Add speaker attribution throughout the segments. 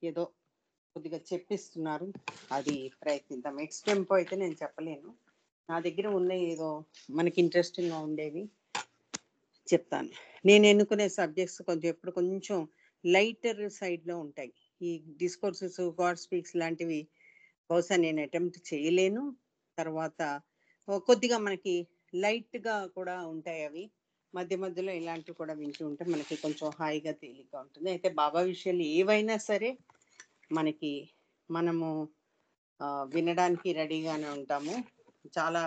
Speaker 1: ఏదో కొద్దిగా చెప్పిస్తున్నారు. అది ప్రయత్నిద్దాం. ఎక్స్‌టెంపో అయితే నేను చెప్పలేను. నా దగ్గర ఉన్న ఏదో మనకి ఇంట్రెస్టింగ్‌గా ఉండేవి చెప్తాను. నేను ఎన్నుకునే సబ్జెక్ట్స్ ఎప్పుడు కొంచెం లైటర్ సైడ్‌లో ఉంటాయి. ఈ డిస్కోర్సెస్, గాడ్ స్పీక్స్ లాంటివి బహుశా నేను అటెంప్ట్ చేయలేను. తర్వాత కొద్దిగా మనకి లైట్‌గా కూడా ఉంటాయి అవి. మధ్య మధ్యలో ఇలాంటివి కూడా వింటూ ఉంటే మనకి కొంచెం హాయిగా, తేలిగ్గా ఉంటుంది. అయితే బాబా విషయాలు ఏవైనా సరే మనకి మనము వినడానికి రెడీగానే ఉంటాము. చాలా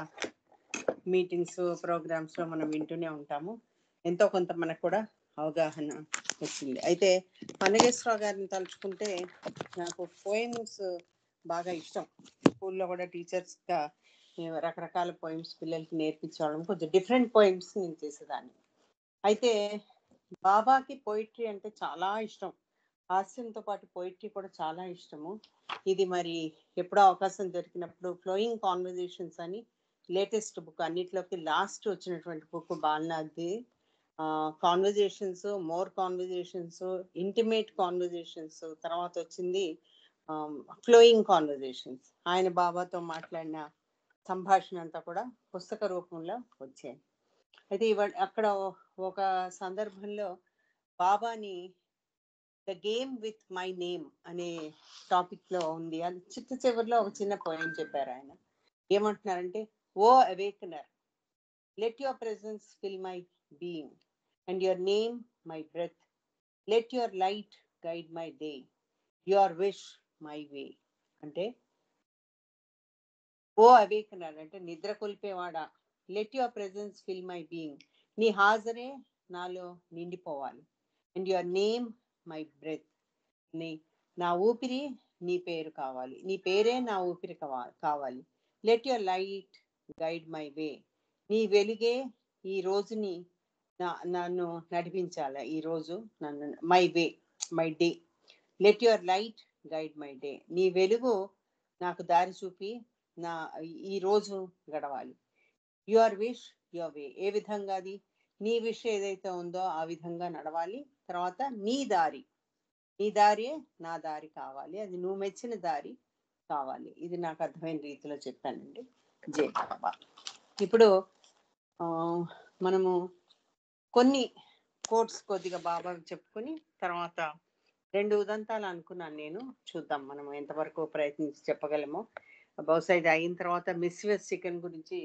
Speaker 1: మీటింగ్స్, ప్రోగ్రామ్స్‌లో మనం వింటూనే ఉంటాము. ఎంతో కొంత మనకు కూడా అవగాహన వచ్చింది. అయితే పన్నగేశ్వరరావు గారిని తలుచుకుంటే నాకు పోయమ్స్ బాగా ఇష్టం. స్కూల్లో కూడా టీచర్స్‌గా రకరకాల పోయమ్స్ పిల్లలకి నేర్పించేవాళ్ళం. కొంచెం డిఫరెంట్ పోయమ్స్ నేను చేసేదాన్ని. అయితే బాబాకి పోయిట్రీ అంటే చాలా ఇష్టం. హాస్యంతో పాటు పోయిట్రీ కూడా చాలా ఇష్టము. ఇది మరి ఎప్పుడో అవకాశం దొరికినప్పుడు ఫ్లోయింగ్ కాన్వర్జేషన్స్ అని లేటెస్ట్ బుక్, అన్నిట్లోకి లాస్ట్ వచ్చినటువంటి బుక్ బాలనాథ్ది. Conversations, more conversations, intimate conversations, తర్వాత వచ్చింది ఫ్లోయింగ్ కాన్వర్జేషన్స్. ఆయన బాబాతో మాట్లాడిన సంభాషణ అంతా కూడా పుస్తక రూపంలో వచ్చాయి. అయితే అక్కడ ఒక సందర్భంలో బాబాని the game with my name అనే టాపిక్ లో ఉంది. అది చివరిలో ఒక చిన్న పోయం చెప్పారు ఆయన. ఏమంటున్నారంటే, O awakener, let your presence fill my being and your name my breath, let your light guide my day, your wish my way. అంటే ఓ అవేకనర్ అంటే నిద్ర కొల్పేవాడా, let your presence fill my being, నీ హాజరే నాలో నిండిపోవాలి. And your name my breath, నీ నా ఊపిరి నీ పేరు కావాలి, నీ పేరే నా ఊపిరి కావాలి. Let your light guide my way, నీ వెలుగే ఈ రోజుని నన్ను నడిపించాలి. ఈ రోజు నన్ను my way, my day. Let your light guide my day, నీ వెలుగు నాకు దారి చూపి నా ఈ రోజు గడవాలి. యువర్ విష్ యువర్ వే, ఏ విధంగా అది నీ విష్ ఏదైతే ఉందో ఆ విధంగా నడవాలి. తర్వాత నీ దారి, నీ దారియే నా దారి కావాలి, అది నువ్వు మెచ్చిన దారి కావాలి. ఇది నాకు అర్థమైన రీతిలో చెప్పానండి. జై బాబా. ఇప్పుడు మనము కొన్ని కోట్స్ కొద్దిగా బాబా చెప్పుకొని తర్వాత 2 ఉదంతాలు అనుకున్నాను నేను. చూద్దాం మనం ఎంతవరకు ప్రయత్నించి చెప్పగలమో. బహుశా ఇది అయిన తర్వాత మిస్యూఎస్ చికెన్ గురించి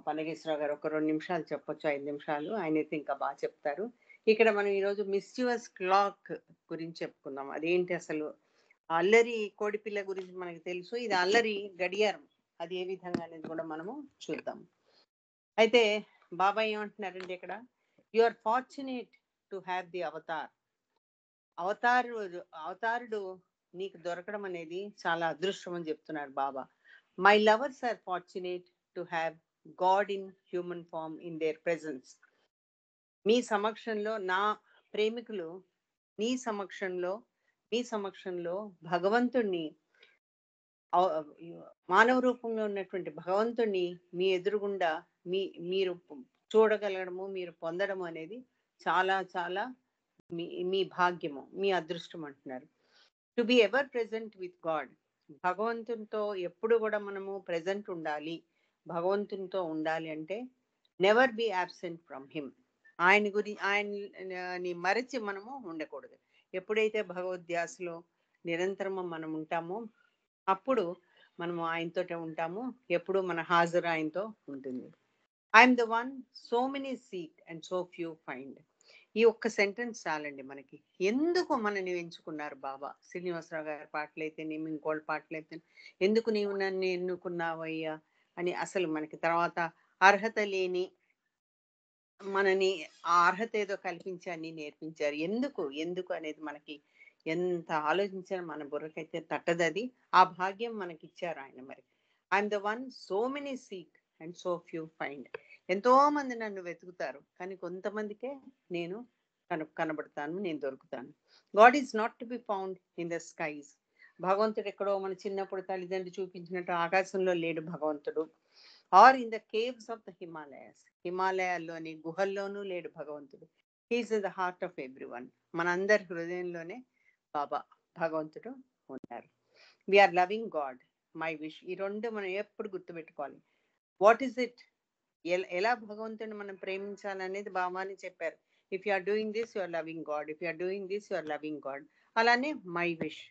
Speaker 1: పన్నగేశ్వరరావు గారు ఒక 2 నిమిషాలు చెప్పొచ్చు, 5 నిమిషాలు. ఆయనైతే ఇంకా బాగా చెప్తారు. ఇక్కడ మనం ఈరోజు మిస్యూఎస్ క్లాక్ గురించి చెప్పుకుందాం. అదేంటి అసలు? అల్లరి కోడిపిల్ల గురించి మనకు తెలుసు. ఇది అల్లరి గడియారం, అది ఏ విధంగా అనేది కూడా మనము చూద్దాం. అయితే బాబా ఏమంటున్నారండి ఇక్కడ, you are fortunate to have the avatar. అవతారుడు నీకు దొరకడం అనేది చాలా అదృష్టం అని చెప్తున్నారు Baba. My lovers are fortunate to have God in human form in their presence. మీ సమక్షంలో నా ప్రేమికులు నీ సమక్షంలో భగవంతుణ్ణి, మానవ రూపంలో ఉన్నటువంటి భగవంతుణ్ణి మీ ఎదురుగుండా మీరు చూడగలగడము, మీరు పొందడం అనేది చాలా చాలా మీ భాగ్యము, మీ అదృష్టం అంటున్నారు. To be ever present with God, భగవంతునితో ఎప్పుడు కూడా మనము ప్రెజెంట్ ఉండాలి. భగవంతునితో ఉండాలి అంటే never be absent from him. ఆయన్ని మరచి మనము ఉండకూడదు. ఎప్పుడైతే భగవద్ధ్యాసలో నిరంతరము మనం ఉంటామో అప్పుడు మనము ఆయనతోటే ఉంటాము. ఎప్పుడు మన హాజరు ఆయనతో ఉంటుంది. I'm the one so many seek and so few find. ఈ ఒక్క సెంటెన్స్ చాలండి మనకి. ఎందుకు మనని ఎంచుకున్నారు బాబా? శ్రీనివాసరావు గారి పాటలు అయితేనేమి, ఇంకోళ్ళ పాటలు అయితే, ఎందుకు నీవు నన్ను ఎన్నుకున్నావయ్యా అని అసలు మనకి తర్వాత అర్హత లేని మనని ఆ అర్హత ఏదో కల్పించి అన్ని నేర్పించారు. ఎందుకు అనేది మనకి ఎంత ఆలోచించినా మన బుర్రకైతే తట్టదు అది. ఆ భాగ్యం మనకి ఇచ్చారు ఆయన. మరి I am the one so many seek and so few find. ఎంతో మంది నన్ను వెతుకుతారు, కానీ కొంతమందికే నేను కనబడతాను, నేను దొరుకుతాను. God is not to be found in the skies. భగవంతుడు ఎక్కడో మన చిన్నప్పుడు తల్లిదండ్రులు చూపించినట్టు ఆకాశంలో లేడు భగవంతుడు. Or in the caves of the Himalayas, హిమాలయాల్లోని గుహల్లోనూ లేడు భగవంతుడు. He is in the heart of every one. మనందరి హృదయంలోనే బాబా భగవంతుడు ఉన్నారు. We are loving God, my wish. ఈ రెండు మనం ఎప్పుడు గుర్తుపెట్టుకోవాలి. వాట్ ఈస్ ఇట్, ఎలా భగవంతుని మనం ప్రేమించాలనేది బాబాని చెప్పారు. If you are doing this you are loving God, if you are doing this you are loving God. అలానే my wish,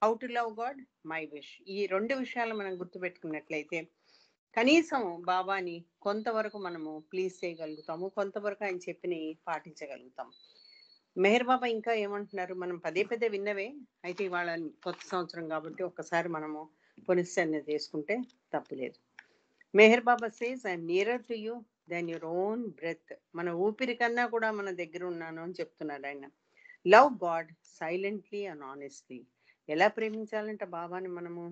Speaker 1: how to love God, my wish. ఈ రెండు విషయాలు మనం గుర్తుపెట్టుకున్నట్లయితే కనీసం బాబాని కొంతవరకు మనము ప్లీజ్ చేయగలుగుతాము, కొంతవరకు ఆయన చెప్పిని పాటించగలుగుతాం. మెహర్ బాబా ఇంకా ఏమంటున్నారు, మనం పదే పదే విన్నవే, అయితే ఇవాళ కొత్త సంవత్సరం కాబట్టి ఒక్కసారి మనము పునశ్చరణ చేసుకుంటే తప్పులేదు. Meher Baba says I am nearer to you than your own breath. మన ఊపిరి కన్నా కూడా మన దగ్గర ఉన్నాను అని చెప్తున్నాడు ఆయన. Love God silently and honestly. ఎలా ప్రేమించాలంటే బాబాని మనము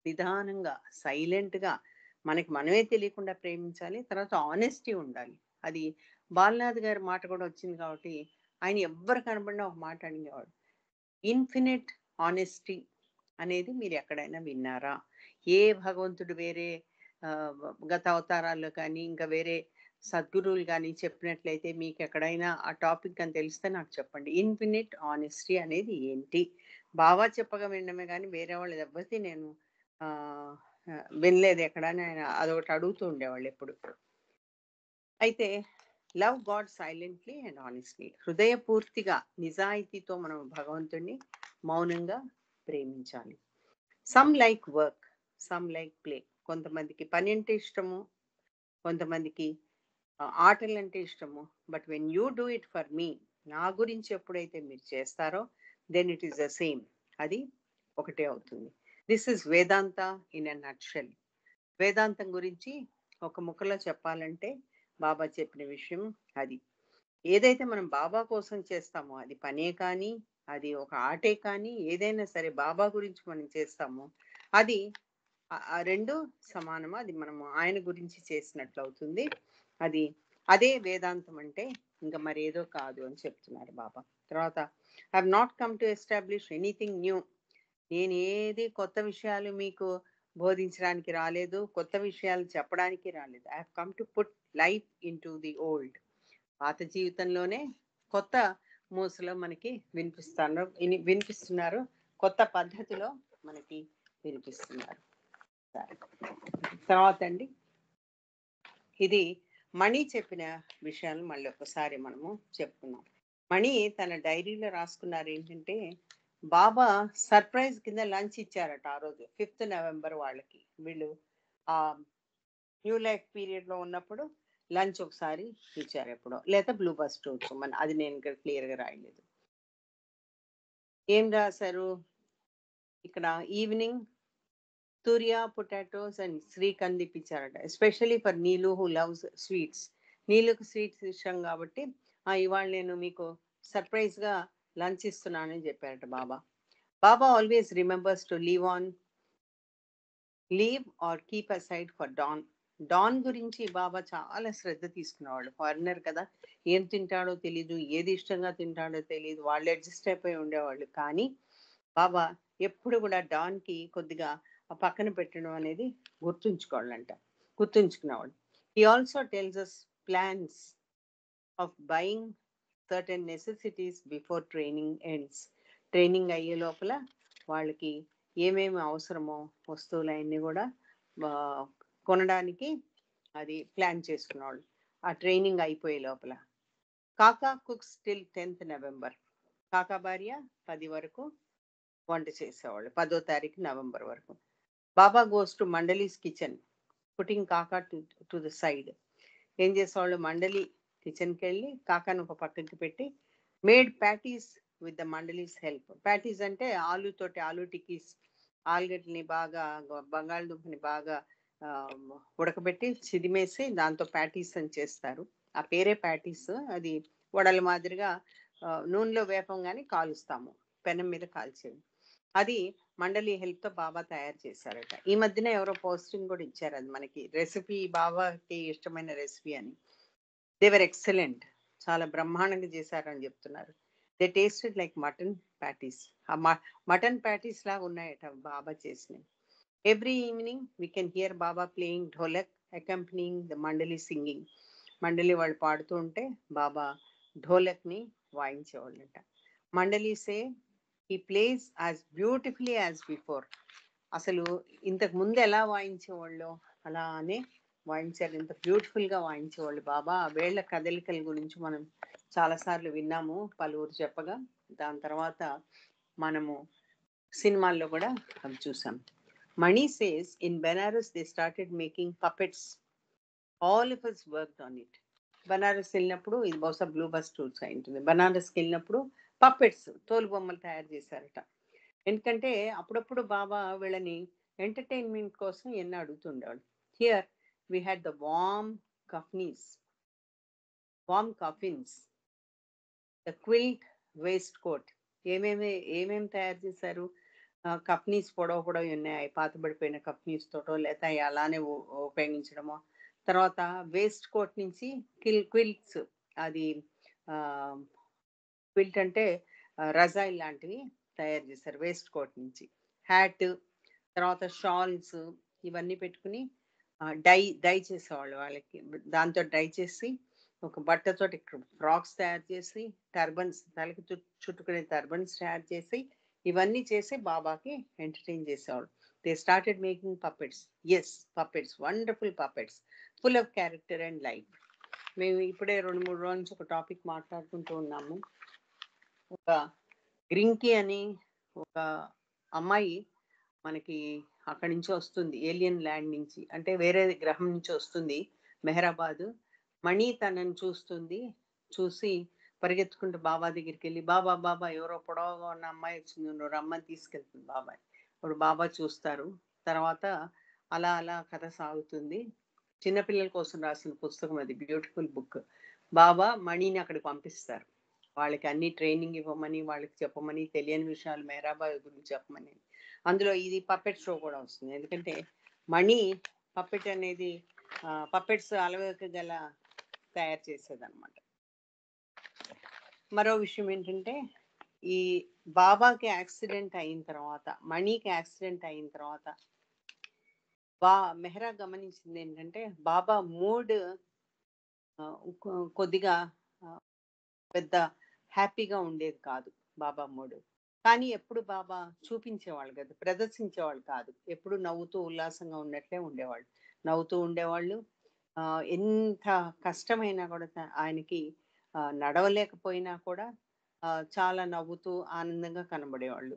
Speaker 1: నిదానంగా, సైలెంట్గా, మనకి మనమే తెలియకుండా ప్రేమించాలి. తర్వాత ఆనెస్టీ ఉండాలి. అది బాలనాథ్ గారి మాట కూడా వచ్చింది కాబట్టి ఆయన ఎవ్వరు కనబడినా ఒక మాట అడిగేవాడు, ఇన్ఫినిట్ ఆనెస్టీ అనేది మీరు ఎక్కడైనా విన్నారా? ఏ భగవంతుడు వేరే గత అవతారాల్లో కానీ ఇంకా వేరే సద్గురువులు కానీ చెప్పినట్లయితే మీకు ఎక్కడైనా ఆ టాపిక్ అని తెలిస్తే నాకు చెప్పండి. ఇన్ఫినిట్ ఆనెస్టీ అనేది ఏంటి? బాబా చెప్పగా వినడమే కానీ వేరే వాళ్ళు ఎవరిది నేను వినలేదు ఎక్కడ అని ఆయన అదొకటి అడుగుతూ ఉండేవాళ్ళు ఎప్పుడు. అయితే love God silently and honestly. హృదయపూర్తిగా నిజాయితీతో మనం భగవంతుడిని మౌనంగా ప్రేమించాలి. Some like work, some like play. కొంతమందికి పని అంటే ఇష్టము, కొంతమందికి ఆటలు అంటే ఇష్టము. But when you do it for me, నా గురించి ఎప్పుడైతే మీరు చేస్తారో then it is the same, అది ఒకటే అవుతుంది. This is Vedanta in a nutshell. వేదాంతం గురించి ఒక ముక్కలో చెప్పాలంటే బాబా చెప్పిన విషయం అది. ఏదైతే మనం బాబా కోసం చేస్తామో, అది పనే కానీ అది ఒక ఆటే కానీ ఏదైనా సరే బాబా గురించి మనం చేస్తామో అది ఆ రెండు సమానము. అది మనము ఆయన గురించి చేసినట్లు అవుతుంది. అదే వేదాంతం అంటే ఇంకా మరేదో కాదు అని చెప్తున్నారు బాబా. తర్వాత I have not come to establish anything new. నేను ఏది కొత్త విషయాలు మీకు బోధించడానికి రాలేదు, కొత్త విషయాలు చెప్పడానికి రాలేదు. I have come to put life in to the old. పాత జీవితంలోనే కొత్త మూసలో మనకి వినిపిస్తున్నారు, కొత్త పద్ధతిలో మనకి వినిపిస్తున్నారు. తర్వాత అండి, ఇది మణి చెప్పిన విషయాలు మళ్ళీ ఒకసారి మనము చెప్పుకున్నాం. మణి తన డైరీలో రాసుకున్నారు ఏంటంటే, బాబా సర్ప్రైజ్ కింద లంచ్ ఇచ్చారట ఆ రోజు 5th నవంబర్ వాళ్ళకి. వీళ్ళు ఆ న్యూ లైఫ్ పీరియడ్ లో ఉన్నప్పుడు లంచ్ ఒకసారి ఇచ్చారు ఎప్పుడో, లేదా బ్లూ బస్ టూర్స్, అది నేను ఇక్కడ క్లియర్ గా రాయలేదు. ఏం రాశారు ఇక్కడ, evening turia potatoes and shrikhand ఇప్పించారట, especially for Neelu who loves sweets. నీలుకు స్వీట్స్ ఇష్టం కాబట్టి ఇవాళ నేను మీకు సర్ప్రైజ్ గా లంచ్ ఇస్తున్నానని చెప్పారట Baba. Baba always remembers to leave or keep aside for Don. Don గురించి బాబా చాలా శ్రద్ధ తీసుకునేవాళ్ళు. ఫారినర్ కదా, ఏం తింటాడో తెలీదు, ఏది ఇష్టంగా తింటాడో తెలీదు, వాళ్ళు అడ్జస్ట్ అయిపోయి ఉండేవాళ్ళు. కానీ బాబా ఎప్పుడు కూడా డాన్కి కొద్దిగా పక్కన పెట్టడం అనేది గుర్తుంచుకునేవాడు. He also tells us plans of buying certain necessities before training ends. Training అయ్యే లోపల వాళ్ళకి ఏమేమి అవసరమో వస్తువులన్నీ కూడా కొనడానికి అది ప్లాన్ చేసుకునేవాళ్ళు ఆ ట్రైనింగ్ అయిపోయే లోపల. కాకా కుక్స్ టిల్ 10th నవంబర్. కాకా భార్య 10 వరకు వంట చేసేవాళ్ళు, 10వ తారీఖు నవంబర్ వరకు. Baba goes to Mandali's kitchen putting Kaka to the side. ఏం చేసేవాళ్ళు, మండలి కిచెన్కి వెళ్ళి కాకాను ఒక పక్కకి పెట్టి made patties with the Mandali's help. Patties అంటే ఆలు టిక్కీస్, ఆలుగడ్డని బాగా బంగాళదుంపని బాగా ఉడకబెట్టి చిదిమేసి దాంతో ప్యాటీస్ అని చేస్తారు. ఆ పేరే ప్యాటీస్. అది వడల మాదిరిగా నూనెలో వేపంగానే కాలుస్తాము, పెనం మీద కాల్చేది. అది మండలి హెల్ప్ తో బాబా తయారు చేశారట. ఈ మధ్యన ఎవరో పోస్టింగ్ కూడా ఇచ్చారు, అది మనకి రెసిపీ, బాబాకి ఇష్టమైన రెసిపీ అని. దేవర్ ఎక్సలెంట్, చాలా బ్రహ్మాండంగా చేశారని చెప్తున్నారు. They tasted like mutton patties. ఆ మటన్ ప్యాటీస్ లాగా ఉన్నాయట బాబా చేసినవి. Every evening we can hear Baba playing dholak accompanying the మండలి సింగింగ్. మండలి వాళ్ళు పాడుతూ ఉంటే బాబా ఢోలక్ని వాయించేవాళ్ళంట. మండలి say he plays as beautifully as before. అసలు ఇంతకు ముందు ఎలా వాయించేవాళ్ళు అలానే వాయించారు. ఇంత బ్యూటిఫుల్గా వాయించేవాళ్ళు బాబా. ఆ వేళ్ల కదలికల గురించి మనం చాలాసార్లు విన్నాము పలువురు చెప్పగా. దాని తర్వాత మనము సినిమాల్లో కూడా అవి చూసాం. Mani says in Benares they started making puppets. All of us worked on it. Banaras వెళ్ళినప్పుడు, ఇది బహుశా బ్లూ బస్ టూర్స్ అయి ఉంటుంది, బనారస్కి వెళ్ళినప్పుడు పప్పెట్స్ తోలు బొమ్మలు తయారు చేశారట. ఎందుకంటే అప్పుడప్పుడు బాబా వీళ్ళని ఎంటర్టైన్మెంట్ కోసం ఎన్నో అడుగుతుండేవాడు. Here we had the warm coffins, the quilt waistcoat. ఏమేమి తయారు చేశారు? కఫ్నీస్ పొడవు పొడవు ఉన్నాయి, పాతబడిపోయిన కఫ్నీస్ తోటో లేకపోతే అవి అలానే ఉపయోగించడమో. తర్వాత వేస్ట్ కోట్ నుంచి క్విల్ట్స్, అది క్విల్ట్ అంటే రజాయి లాంటివి తయారు చేశారు వేస్ట్ కోట్ నుంచి. హ్యాట్, తర్వాత షాల్స్, ఇవన్నీ పెట్టుకుని డై చేసేవాళ్ళు వాళ్ళకి. దాంతో డై చేసి ఒక బట్టతో ఫ్రాక్స్ తయారు చేసి, టర్బన్స్, తలకి చుట్టుకునే టర్బన్స్ తయారు చేసి, ఇవన్నీ చేసి బాబాకి ఎంటర్టైన్ చేసేవాళ్ళు. They started making puppets. Yes, puppets, wonderful puppets, full of character and life. మేము ఇప్పుడే 2-3 రోజుల నుంచి ఒక టాపిక్ మాట్లాడుకుంటూ ఉన్నాము. ఒక గ్రింకీ అని ఒక అమ్మాయి మనకి అక్కడి నుంచి వస్తుంది, ఏలియన్ ల్యాండ్ నుంచి, అంటే వేరే గ్రహం నుంచి వస్తుంది మెహరాబాద్. మణి తనని చూసి పరిగెత్తుకుంటూ బాబా దగ్గరికి వెళ్ళి, బాబా బాబా ఎవరో పొడవగా ఉన్న అమ్మాయి వచ్చింది, నువ్వు రమ్మని తీసుకెళ్తుంది బాబాయ్. ఇప్పుడు బాబా చూస్తారు. తర్వాత అలా అలా కథ సాగుతుంది. చిన్నపిల్లల కోసం రాసిన పుస్తకం అది, బ్యూటిఫుల్ బుక్. బాబా మణిని అక్కడికి పంపిస్తారు, వాళ్ళకి అన్ని ట్రైనింగ్ ఇవ్వమని, వాళ్ళకి చెప్పమని, తెలియని విషయాలు మెహరాబాద్ గురించి చెప్పమని. అందులో ఇది పప్పెట్ షో కూడా వస్తుంది, ఎందుకంటే మణి పప్పెట్ అనేది పప్పెట్స్ అలవేక గల తయారు చేసేదన్నమాట. మరో విషయం ఏంటంటే, ఈ బాబాకి యాక్సిడెంట్ అయిన తర్వాత, మణికి యాక్సిడెంట్ అయిన తర్వాత మెహ్రా గమనించింది ఏంటంటే, బాబా మూడ్ కొద్దిగా పెద్ద హ్యాపీగా ఉండేది కాదు బాబా మూడు. కానీ ఎప్పుడు బాబా చూపించేవాళ్ళు కదా, ప్రదర్శించేవాళ్ళు కాదు. ఎప్పుడు నవ్వుతూ ఉల్లాసంగా ఉన్నట్లే ఉండేవాళ్ళు, నవ్వుతూ ఉండేవాళ్ళు. ఎంత కష్టమైనా కూడా ఆయనకి నడవలేకపోయినా కూడా చాలా నవ్వుతూ ఆనందంగా కనబడేవాళ్ళు.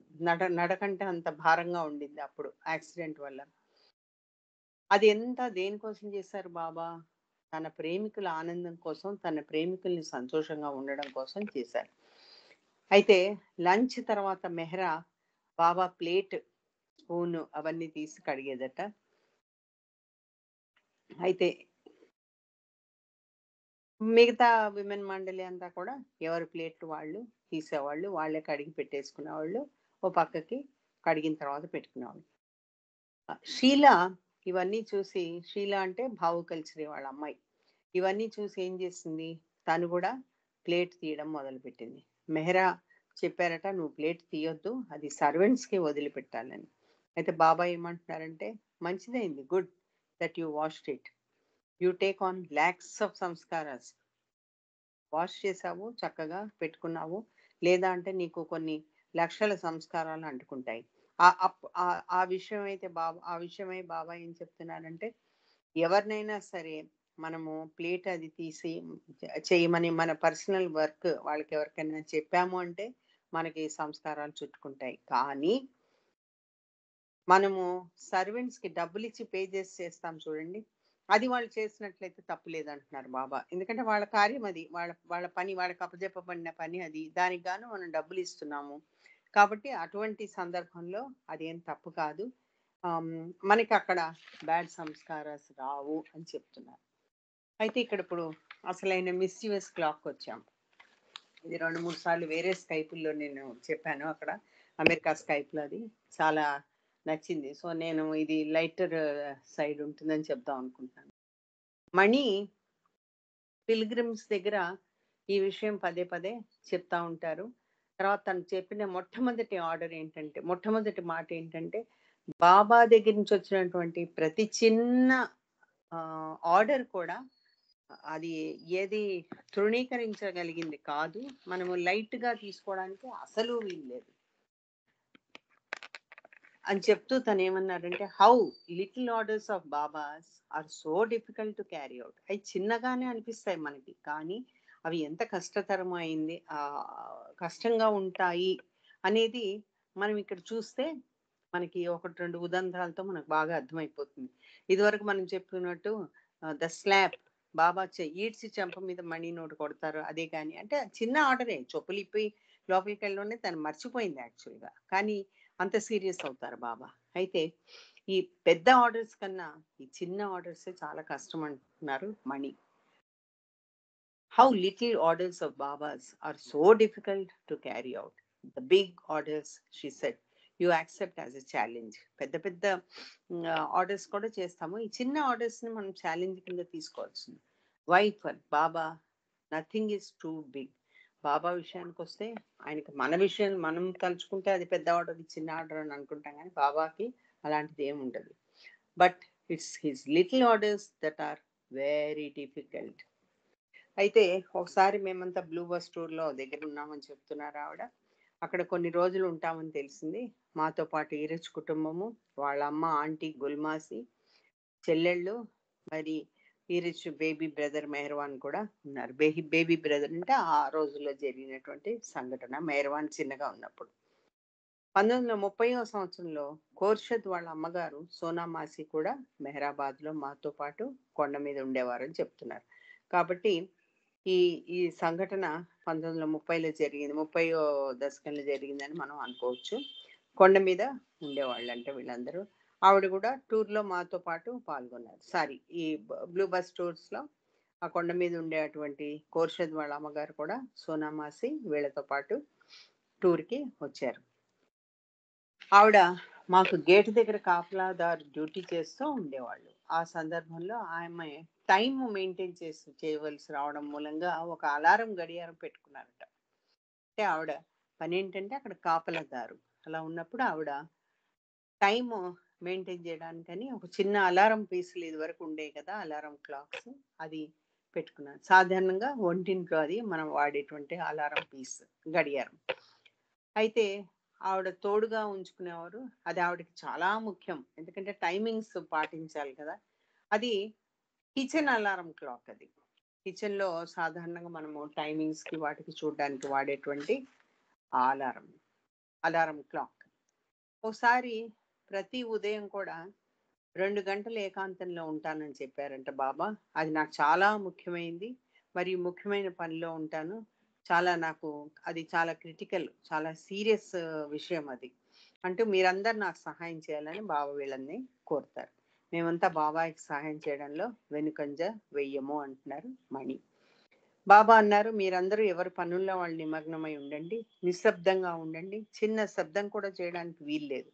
Speaker 1: నడకంటే అంత భారంగా ఉండింది అప్పుడు యాక్సిడెంట్ వల్ల. అది ఎంత దేనికోసం చేశారు బాబా? తన ప్రేమికుల ఆనందం కోసం, తన ప్రేమికుల్ని సంతోషంగా ఉండడం కోసం చేశారు. అయితే లంచ్ తర్వాత మెహ్రా బాబా ప్లేట్, స్పూన్ అవన్నీ తీసి కడిగేదట. అయితే మిగతా విమెన్ మండలి అంతా కూడా ఎవరి ప్లేట్లు వాళ్ళు తీసేవాళ్ళు, వాళ్ళే కడిగి పెట్టేసుకునేవాళ్ళు, ఓ పక్కకి కడిగిన తర్వాత పెట్టుకునేవాళ్ళు. షీలా ఇవన్నీ చూసి, షీలా అంటే భావు కల్చరీ వాళ్ళ అమ్మాయి, ఇవన్నీ చూసి ఏం చేసింది, తను కూడా ప్లేట్ తీయడం మొదలుపెట్టింది. మెహ్రా చెప్పారట, నువ్వు ప్లేట్ తీయొద్దు, అది సర్వెంట్స్కి వదిలిపెట్టాలని. అయితే బాబా ఏమంటున్నారంటే, మంచిదైంది, good that you washed it, you take on lakhs of sanskaras. Wash చేసావు, చక్కగా పెట్టుకున్నావు, లేదా అంటే నీకు కొన్ని లక్షల సంస్కారాలు అంటుకుంటాయి. ఆ విషయమై బాబా ఏం చెప్తున్నారంటే, ఎవరినైనా సరే మనము ప్లేట్ అది తీసి చేయమని మన పర్సనల్ వర్క్ వాళ్ళకి ఎవరికైనా చెప్పాము అంటే మనకి సంస్కారాలు చుట్టుకుంటాయి. కానీ మనము సర్వెంట్స్కి డబ్బులు ఇచ్చి పే చేస్తాం చూడండి, అది వాళ్ళు చేసినట్లయితే తప్పు లేదంటున్నారు బాబా. ఎందుకంటే వాళ్ళ కార్యం అది, వాళ్ళ పని, వాళ్ళకి అప్పచెప్పబడిన పని అది, దానికి గాను మనం డబ్బులు ఇస్తున్నాము. కాబట్టి అటువంటి సందర్భంలో అదేం తప్పు కాదు, మనకి అక్కడ బ్యాడ్ సంస్కారాలు రావు అని చెప్తున్నారు. అయితే ఇక్కడ ఇప్పుడు అసలైన మిస్యూఎస్ క్లాక్ వచ్చాం. ఇది 2-3 సార్లు వేరే స్కైపుల్లో నేను చెప్పాను, అక్కడ అమెరికా స్కైప్లో అది చాలా నచ్చింది. సో నేను ఇది లైటర్ సైడ్ ఉంటుందని చెప్దాం అనుకుంటున్నాను. మణి పిల్గ్రిమ్స్ దగ్గర ఈ విషయం పదే పదే చెప్తా ఉంటారు. తర్వాత తను చెప్పిన మొట్టమొదటి మాట ఏంటంటే, బాబా దగ్గర నుంచి వచ్చినటువంటి ప్రతి చిన్న ఆర్డర్ కూడా అది ఏది తృణీకరించగలిగింది కాదు, మనము లైట్గా తీసుకోవడానికి అసలు వీల్లేదు. అని చెప్తూ తను ఏమన్నారంటే, how little orders of Baba's are so difficult to carry out. అవి చిన్నగానే అనిపిస్తాయి మనకి, కానీ అవి ఎంత కష్టతరమైంది కష్టంగా ఉంటాయి అనేది మనం ఇక్కడ చూస్తే మనకి ఒకటి రెండు ఉదంతాలతో మనకు బాగా అర్థమైపోతుంది. ఇదివరకు మనం చెప్పుకున్నట్టు ద స్లాప్, బాబా ఈడ్చి చెంప మీద మణి నోటు కొడతారు అదే, కానీ అంటే చిన్న ఆర్డరే, చెప్పులు ఇప్పి లోపలికి వెళ్ళలోనే తను మర్చిపోయింది యాక్చువల్గా, కానీ అంత సీరియస్ అవుతారు బాబా. అయితే ఈ పెద్ద ఆర్డర్స్ కన్నా ఈ చిన్న ఆర్డర్స్ చాలా కష్టం అంటున్నారు Mani. How little orders of Baba's are so difficult to carry out. The big orders she said you accept as a challenge. పెద్ద పెద్ద ఆర్డర్స్ కూడా చేస్తాము, ఈ చిన్న ఆర్డర్స్ని మనం ఛాలెంజ్ కింద తీసుకోవాల్సింది. Why for Baba nothing is too big. Baba విషయానికి వస్తే ఆయనకి మన విషయం మనం తలుచుకుంటే అది పెద్ద ఆర్డర్, చిన్న ఆర్డర్ అని అనుకుంటాం, కానీ బాబాకి అలాంటిది ఏమి ఉండదు. But it's his little orders that are very difficult. అయితే ఒకసారి మేమంతా బ్లూ బస్ టూర్లో దగ్గర ఉన్నామని చెప్తున్నారు ఆవిడ. అక్కడ కొన్ని రోజులు ఉంటామని తెలిసింది. మాతో పాటు ఈరజ్ కుటుంబము, వాళ్ళ అమ్మ ఆంటీ గుల్మాసి, చెల్లెళ్ళు, మరి ఈరిచ్ బేబీ బ్రదర్ మెహర్వాన్ కూడా ఉన్నారు. బేబీ బ్రదర్ అంటే ఆ రోజుల్లో జరిగినటువంటి సంఘటన, మెహర్వాన్ చిన్నగా ఉన్నప్పుడు. 1930వ సంవత్సరంలో కోర్షద్ వాళ్ళ అమ్మగారు సోనామాసి కూడా మెహరాబాద్లో మాతో పాటు కొండ మీద ఉండేవారని చెప్తున్నారు. కాబట్టి ఈ ఈ సంఘటన 1930లో జరిగింది, 30వ దశకంలో జరిగిందని మనం అనుకోవచ్చు. కొండ మీద ఉండేవాళ్ళు అంటే వీళ్ళందరూ. ఆవిడ కూడా టూర్లో మాతో పాటు పాల్గొన్నారు. సారీ, ఈ బ్లూ బస్ టూర్స్లో ఆ కొండ మీద ఉండేటువంటి కోర్షద్ వాళ్ళ అమ్మగారు కూడా సోనామాసి వీళ్ళతో పాటు టూర్కి వచ్చారు. ఆవిడ మాకు గేటు దగ్గర కాపలాదారు డ్యూటీ చేస్తూ ఉండేవాళ్ళు. ఆ సందర్భంలో ఆమె టైం మెయింటైన్ చేయవలసి రావడం మూలంగా ఒక అలారం గడియారం పెట్టుకున్నారట. అంటే ఆవిడ పని ఏంటంటే అక్కడ కాపలాదారు. అలా ఉన్నప్పుడు ఆవిడ టైం మెయింటైన్ చేయడానికని ఒక చిన్న అలారం పీసులు ఇది వరకు ఉండే కదా, అలారం క్లాక్స్, అది పెట్టుకున్నాను. సాధారణంగా ఒంటింట్లో అది మనం వాడేటువంటి అలారం పీస్ గడియారం. అయితే ఆవిడ తోడుగా ఉంచుకునేవారు. అది ఆవిడకి చాలా ముఖ్యం, ఎందుకంటే టైమింగ్స్ పాటించాలి కదా. అది కిచెన్ అలారం క్లాక్. అది కిచెన్లో సాధారణంగా మనము టైమింగ్స్కి వాటికి చూడడానికి వాడేటువంటి అలారం క్లాక్. ఒకసారి ప్రతి ఉదయం కూడా 2 గంటలు ఏకాంతంలో ఉంటానని చెప్పారంట బాబా. అది నాకు చాలా ముఖ్యమైనది, మరియు ముఖ్యమైన పనిలో ఉంటాను. నాకు అది చాలా క్రిటికల్, చాలా సీరియస్ విషయం అది. అంటూ మీరందరూ నాకు సహాయం చేయాలని బాబా వీళ్ళని కోరుతారు. మేమంతా బాబాకి సహాయం చేయడంలో వెనుకంజ వెయ్యము అంటున్నారు మణి. బాబా అన్నారు, మీరందరూ ఎవరి పనుల్లో వాళ్ళు నిమగ్నమై ఉండండి, నిశ్శబ్దంగా ఉండండి, చిన్న శబ్దం కూడా చేయడానికి వీల్లేదు,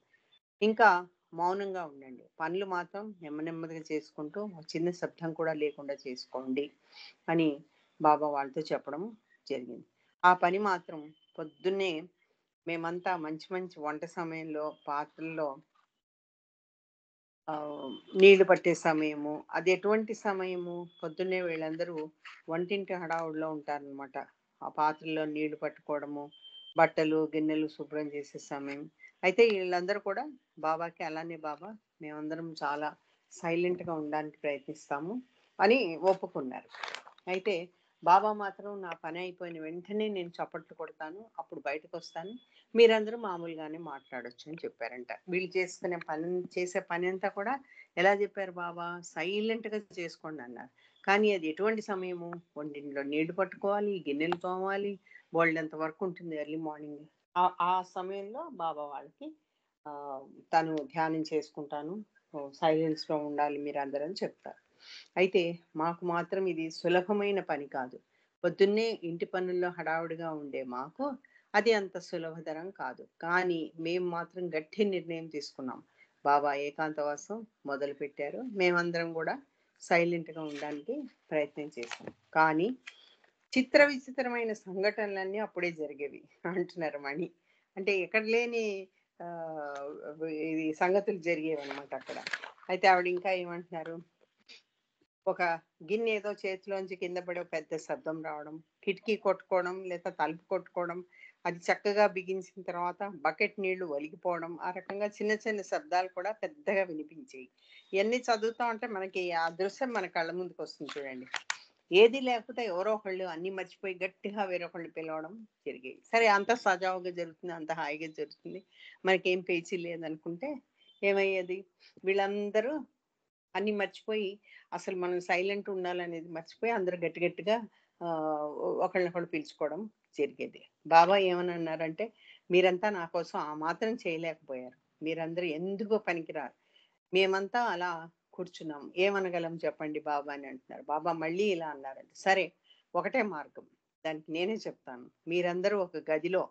Speaker 1: ఇంకా మౌనంగా ఉండండి, పనులు మాత్రం నెమ్మదిగా చేసుకుంటూ చిన్న శబ్దం కూడా లేకుండా చేసుకోండి అని బాబా వాళ్ళతో చెప్పడం జరిగింది. ఆ పని మాత్రం పొద్దున్నే మేమంతా మంచి మంచి వంట సమయంలో పాత్రల్లో నీళ్లు పట్టే సమయము, అది ఎటువంటి సమయము, పొద్దున్నే వీళ్ళందరూ వంటింటి హడావుడిలో ఉంటారనమాట. ఆ పాత్రలో నీళ్లు పట్టుకోవడము, బట్టలు గిన్నెలు శుభ్రం చేసే సమయం. అయితే వీళ్ళందరూ కూడా బాబాకి అలానే, బాబా మేమందరం చాలా సైలెంట్గా ఉండడానికి ప్రయత్నిస్తాము అని ఒప్పుకున్నారు. అయితే బాబా మాత్రం నా పని అయిపోయిన వెంటనే నేను చప్పట్లు కొడతాను, అప్పుడు బయటకు వస్తాను, మీరందరూ మామూలుగానే మాట్లాడొచ్చు అని చెప్పారంట. వీళ్ళు చేసే పని అంతా కూడా ఎలా చెప్పారు బాబా, సైలెంట్గా చేసుకోండి అన్నారు. కానీ అది ఎటువంటి సమయము, వంటింట్లో నీళ్లు పట్టుకోవాలి, గిన్నెలు తోమాలి, బోల్డంత వర్క్ ఉంటుంది ఎర్లీ మార్నింగ్. ఆ సమయంలో బాబా వాళ్ళకి తను ధ్యానం చేసుకుంటాను, సైలెన్స్లో ఉండాలి మీరు అందరూ అని చెప్తారు. అయితే మాకు మాత్రం ఇది సులభమైన పని కాదు. పొద్దున్నే ఇంటి పనుల్లో హడావుడిగా ఉండే మాకు అది అంత సులభతరం కాదు. కానీ మేము మాత్రం గట్టి నిర్ణయం తీసుకున్నాం. బాబా ఏకాంతవాసం మొదలు పెట్టారు, మేమందరం కూడా సైలెంట్గా ఉండడానికి ప్రయత్నం చేశాం. కానీ విచిత్రమైన సంఘటనలన్నీ అప్పుడే జరిగేవి అంటున్నారు మణి. అంటే ఎక్కడ లేని ఇది సంగతులు జరిగేవి అనమాట అక్కడ. అయితే ఆవిడ ఇంకా ఏమంటున్నారు, ఒక గిన్నె ఏదో చేతిలోంచి కింద పడి పెద్ద శబ్దం రావడం, కిటికీ కొట్టుకోవడం లేదా తలుపు కొట్టుకోవడం, అది చక్కగా బిగించిన తర్వాత బకెట్ నీళ్లు ఒలిగిపోవడం, ఆ రకంగా చిన్న చిన్న శబ్దాలు కూడా పెద్దగా వినిపించాయి. ఇవన్నీ చదువుతా ఉంటే మనకి ఆ దృశ్యం మన కళ్ళ ముందుకు వస్తుంది చూడండి. ఏది లేకపోతే ఎవరో ఒకళ్ళు అన్ని మర్చిపోయి గట్టిగా వేరొకళ్ళు పిలవడం జరిగేది. సరే అంత సజావుగా జరుగుతుంది, అంత హాయిగా జరుగుతుంది, మనకేం పేచీ లేదనుకుంటే ఏమయ్యేది, వీళ్ళందరూ అన్ని మర్చిపోయి అసలు మనం సైలెంట్ ఉండాలనేది మర్చిపోయి అందరూ గట్టి గట్టిగా ఒకళ్ళనొకళ్ళు పిలుచుకోవడం జరిగేది. బాబా ఏమని అన్నారంటే, మీరంతా నా కోసం ఆ మాత్రం చేయలేకపోయారు, మీరందరూ ఎందుకో పనికిరారు, మేమంతా అలా కూర్చున్నాం, ఏమనగలం చెప్పండి బాబా అని అంటున్నారు. బాబా మళ్ళీ ఇలా అన్నారంట, సరే ఒకటే మార్గం, దానికి నేనే చెప్తాను, మీరందరూ ఒక గదిలో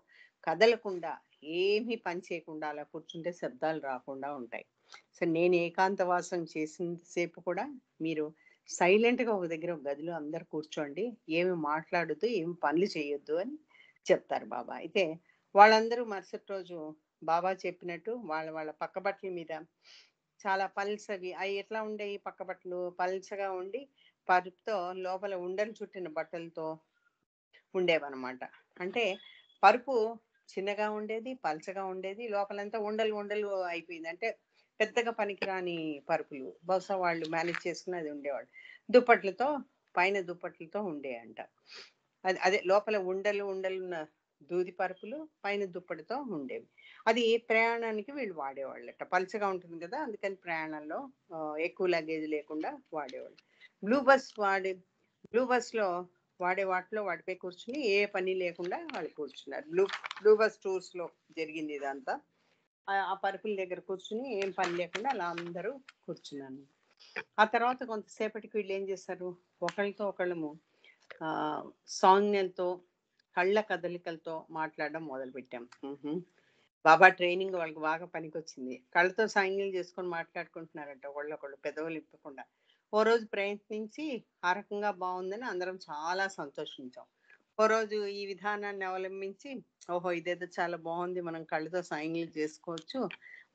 Speaker 1: కదలకుండా ఏమీ పని చేయకుండా అలా కూర్చుంటే శబ్దాలు రాకుండా ఉంటాయి. సో నేను ఏకాంతవాసం చేసినంతసేపు కూడా మీరు సైలెంట్గా ఒక దగ్గర ఒక గదిలో అందరు కూర్చోండి, ఏమి మాట్లాడొద్దు, ఏమి పనులు చేయొద్దు అని చెప్తారు బాబా. అయితే వాళ్ళందరూ మరుసటి రోజు బాబా చెప్పినట్టు వాళ్ళ వాళ్ళ పక్క బట్టల మీద చాలా పల్చవి అవి ఎట్లా ఉండేవి, పక్క బట్టలు పల్చగా ఉండి పరుపుతో లోపల ఉండలు చుట్టిన బట్టలతో ఉండేవన్నమాట. అంటే పరుపు చిన్నగా ఉండేది, పల్చగా ఉండేది, లోపలంతా ఉండలు ఉండలు అయిపోయింది. అంటే పెద్దగా పనికిరాని పరుపులు, బహుశా వాళ్ళు మేనేజ్ చేసుకుని అది ఉండేవాళ్ళు. దుప్పట్లతో, పైన దుప్పట్లతో ఉండేయంట. అదే లోపల ఉండలు ఉండలున్న దూది పరుపులు, పైన దుప్పటితో ఉండేవి. అది ప్రయాణానికి వీళ్ళు వాడేవాళ్ళట. పల్చగా ఉంటుంది కదా, అందుకని ప్రయాణంలో ఎక్కువ లగేజ్ లేకుండా వాడేవాళ్ళు. బ్లూ బస్ బ్లూ బస్లో వాడే వాటిలో వాటిపై కూర్చుని ఏ పని లేకుండా వాళ్ళు కూర్చున్నారు. బ్లూ బస్ టూర్స్లో జరిగింది ఇదంతా. ఆ పరుపుల దగ్గర కూర్చుని ఏం పని లేకుండా అలా అందరూ కూర్చున్నాను. ఆ తర్వాత కొంతసేపటికి వీళ్ళు ఏం చేశారు, ఒకళ్ళతో ఒకళ్ళము సాంగ్యంతో కళ్ళ కదలికలతో మాట్లాడడం మొదలుపెట్టాం. బాబా ట్రైనింగ్ వాళ్ళకి బాగా పనికొచ్చింది. కళ్ళతో సాంగ్యం చేసుకొని మాట్లాడుకుంటున్నారంట ఒకళ్ళొకళ్ళు పెదవులు ఇప్పకుండా. ఓ రోజు ప్రయత్నించి ఆ రకంగా బాగుందని అందరం చాలా సంతోషించాం. ఓ రోజు ఈ విధానాన్ని అవలంబించి, ఓహో ఇదేదో చాలా బాగుంది, మనం కళ్ళతో సాంగ్యం చేసుకోవచ్చు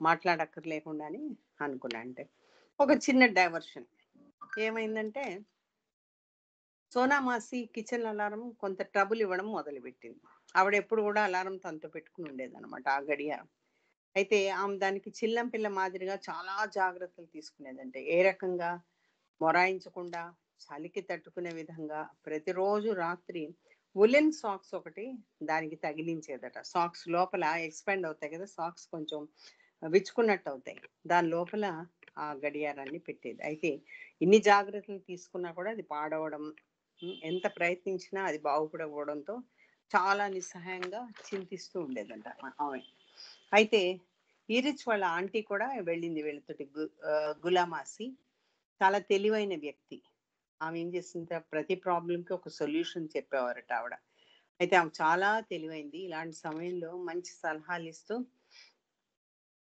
Speaker 1: మాట్లాడక్కర్లేకుండా అని అనుకున్నా. అంటే ఒక చిన్న డైవర్షన్ ఏమైందంటే, సోనామాసి కిచెన్ అలారం కొంత ట్రబుల్ ఇవ్వడం మొదలుపెట్టింది. ఆవిడ ఎప్పుడు కూడా అలారం తనతో పెట్టుకుని ఉండేదన్నమాట, ఆ గడియారం. అయితే ఆమె దానికి చిల్లం పిల్ల మాదిరిగా చాలా జాగ్రత్తలు తీసుకునేదంటే, ఏ రకంగా మొరాయించకుండా చలికి తట్టుకునే విధంగా ప్రతిరోజు రాత్రి ఉలెన్ సాక్స్ ఒకటి దానికి తగిలించేదట. సాక్స్ లోపల ఎక్స్పాండ్ అవుతాయి కదా, సాక్స్ కొంచెం విచ్చుకున్నట్టు అవుతాయి, దాని లోపల ఆ గడియారాన్ని పెట్టేది. అయితే ఇన్ని జాగ్రత్తలు తీసుకున్నా కూడా అది పాడవడం, ఎంత ప్రయత్నించినా అది బాగుపడకపోవడంతో చాలా నిస్సహాయంగా చింతిస్తూ ఉండేదంట ఆమె. అయితే ఈరిచ్ వాళ్ళ ఆంటీ కూడా వెళ్ళింది వీళ్ళతోటి, గులామాసి చాలా తెలివైన వ్యక్తి. ఆమె ఏం చేసింది, ప్రతి ప్రాబ్లంకి ఒక సొల్యూషన్ చెప్పేవారట ఆవిడ. అయితే ఆమె చాలా తెలివైంది, ఇలాంటి సమయంలో మంచి సలహాలు ఇస్తూ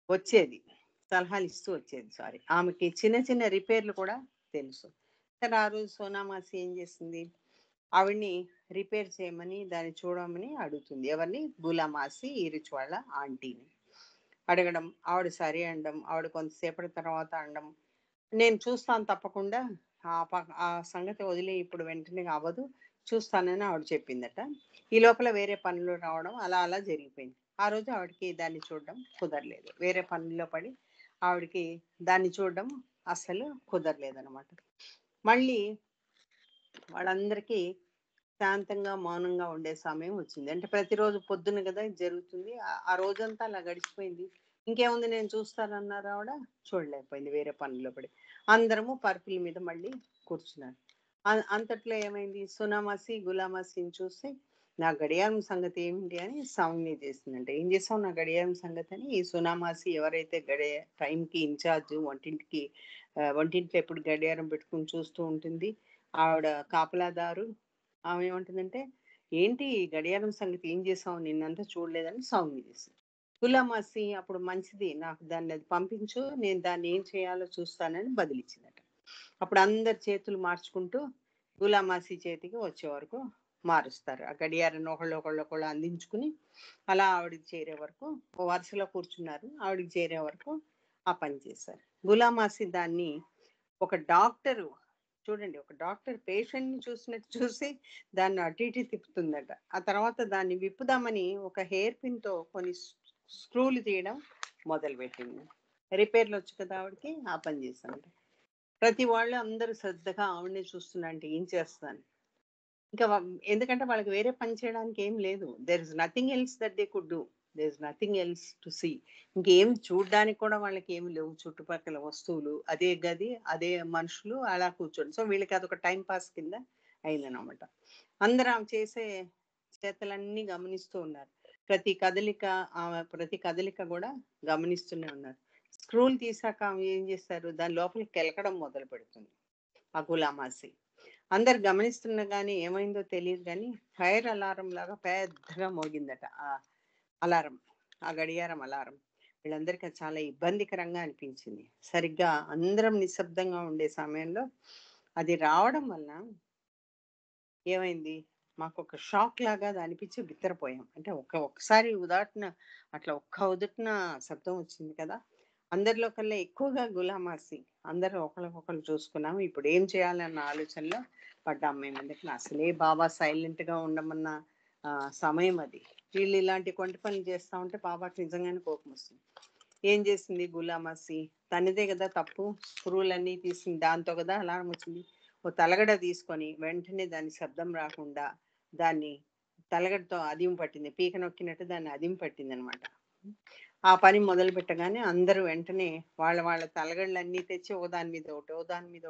Speaker 1: వచ్చేది, సారీ, ఆమెకి చిన్న చిన్న రిపేర్లు కూడా తెలుసు. కానీ ఆ రోజు సోనామాసి ఏం చేసింది, ఆవిడ్ని రిపేర్ చేయమని దాన్ని చూడమని అడుగుతుంది. ఎవరిని, గులామాసి ఈరిచ్ వాళ్ళ ఆంటీని అడగడం, ఆవిడ సరే అనడం, ఆవిడ కొంతసేపటి తర్వాత అనడం, నేను చూస్తాను తప్పకుండా, ఆ సంగతి వదిలి ఇప్పుడు వెంటనే అవ్వదు, చూస్తానని ఆవిడ చెప్పిందట. ఈ లోపల వేరే పనులు రావడం అలా అలా జరిగిపోయింది. ఆ రోజు ఆవిడకి దాన్ని చూడడం కుదరలేదు, వేరే పనుల్లో పడి ఆవిడకి దాన్ని చూడడం అస్సలు కుదరలేదనమాట. మళ్ళీ వాళ్ళందరికీ శాంతంగా మౌనంగా ఉండే సమయం వచ్చింది. అంటే ప్రతిరోజు పొద్దున కదా ఇది జరుగుతుంది, ఆ రోజంతా అలా గడిచిపోయింది. ఇంకేముంది, నేను చూస్తానన్నారు ఆవిడ, చూడలేకపోయింది, వేరే పనుల్లో పడి. అందరము పరుపుల మీద మళ్ళీ కూర్చున్నారు. అంతట్లో ఏమైంది, సునామాసి గులామాసిని చూసి, నా గడియారం సంగతి ఏమిటి అని సౌమ్య చేసిందంటే, ఏం చేసావు నా గడియారం సంగతి అని. ఈ సునామాసి ఎవరైతే టైంకి ఇన్ఛార్జ్, వంటింట్లో ఎప్పుడు గడియారం పెట్టుకుని చూస్తూ ఉంటుంది, ఆవిడ కాపలాదారు, ఆమె ఏమంటుందంటే, ఏంటి గడియారం సంగతి ఏం చేసావు, నిన్నంతా చూడలేదని సౌమ్య చేసింది. గులామాసి అప్పుడు మంచిది, నాకు దాన్ని అది పంపించు, నేను దాన్ని ఏం చేయాలో చూస్తానని బదిలిచ్చిందట. అప్పుడు అందరు చేతులు మార్చుకుంటూ గులామాసి చేతికి వచ్చే వరకు మారుస్తారు. ఆ గడియారాన్ని ఒకళ్ళు అందించుకుని అలా ఆవిడకి చేరే వరకు ఓ వరుసలో కూర్చున్నారు. ఆవిడకి చేరే వరకు ఆ పని చేశారు. గులామాసి దాన్ని ఒక డాక్టరు చూడండి, ఒక డాక్టర్ పేషెంట్ని చూసినట్టు చూసి దాన్ని అటు ఇటు తిప్పుతుందట. ఆ తర్వాత దాన్ని విప్పుదామని ఒక హెయిర్ పిన్తో కొన్ని స్క్రూలు తీయడం మొదలుపెట్టింది. రిపేర్లు వచ్చు కదా ఆవిడకి, ఆ పని చేశాను. ప్రతి వాళ్ళు అందరూ శ్రద్ధగా ఆవిడనే చూస్తున్నా అంటే ఏం చేస్తాను. ఇంకా ఎందుకంటే వాళ్ళకి వేరే పని చేయడానికి ఏం లేదు. There is nothing else that they could do. There is nothing else to see. ఇంకేం చూడ్డానికి కూడా వాళ్ళకి ఏమి లేవు. చుట్టుపక్కల వస్తువులు, అదే గది, అదే మనుషులు అలా కూర్చోండి. సో వీళ్ళకి అదొక టైం పాస్ కింద అయిందనమాట. అందరూ ఆమె చేసే చేతలన్నీ గమనిస్తూ ఉన్నారు. ప్రతి కదలిక కూడా గమనిస్తూనే ఉన్నారు. స్క్రూలు తీసాక ఆమె ఏం చేశారు, దాని లోపలికి కెలకడం మొదలు పెడుతుంది ఆ గులామాసి. అందరు గమనిస్తుండగానే ఏమైందో తెలియదు కానీ ఫైర్ అలారం లాగా పెద్దగా మోగిందట ఆ అలారం, ఆ గడియారం అలారం. వీళ్ళందరికీ అది చాలా ఇబ్బందికరంగా అనిపించింది. సరిగ్గా అందరం నిశ్శబ్దంగా ఉండే సమయంలో అది రావడం వల్ల ఏమైంది, మాకు ఒక షాక్ లాగా అది అనిపించి బిత్తరపోయాం. అంటే ఒక్కసారి ఉదాటున అట్లా ఉదుటున శబ్దం వచ్చింది కదా. అందరిలో కల్లా ఎక్కువగా గులామాసి. అందరూ ఒకళ్ళకొకళ్ళు చూసుకున్నాము. ఇప్పుడు ఏం చేయాలన్న ఆలోచనలో పడ్డాం మేము. ఎందుకంటే అసలే బాబా సైలెంట్గా ఉండమన్న సమయం అది. వీళ్ళు ఇలాంటి కొంటి పనులు చేస్తూ ఉంటే బాబాకి నిజంగానే కోపం వస్తుంది. ఏం చేసింది గులామాసి, తనదే కదా తప్పు, స్క్రూలన్నీ తీసింది, దాంతో కదా అలారం వచ్చింది. ఓ తలగడ తీసుకొని వెంటనే దాని శబ్దం రాకుండా దాన్ని తలగడతో అదిం పట్టింది, పీక నొక్కినట్టు దాన్ని అదిం పట్టింది అనమాట. ఆ పని మొదలు పెట్టగానే అందరూ వెంటనే వాళ్ళ వాళ్ళ తలగళ్ళన్నీ తెచ్చి ఓ దాని మీద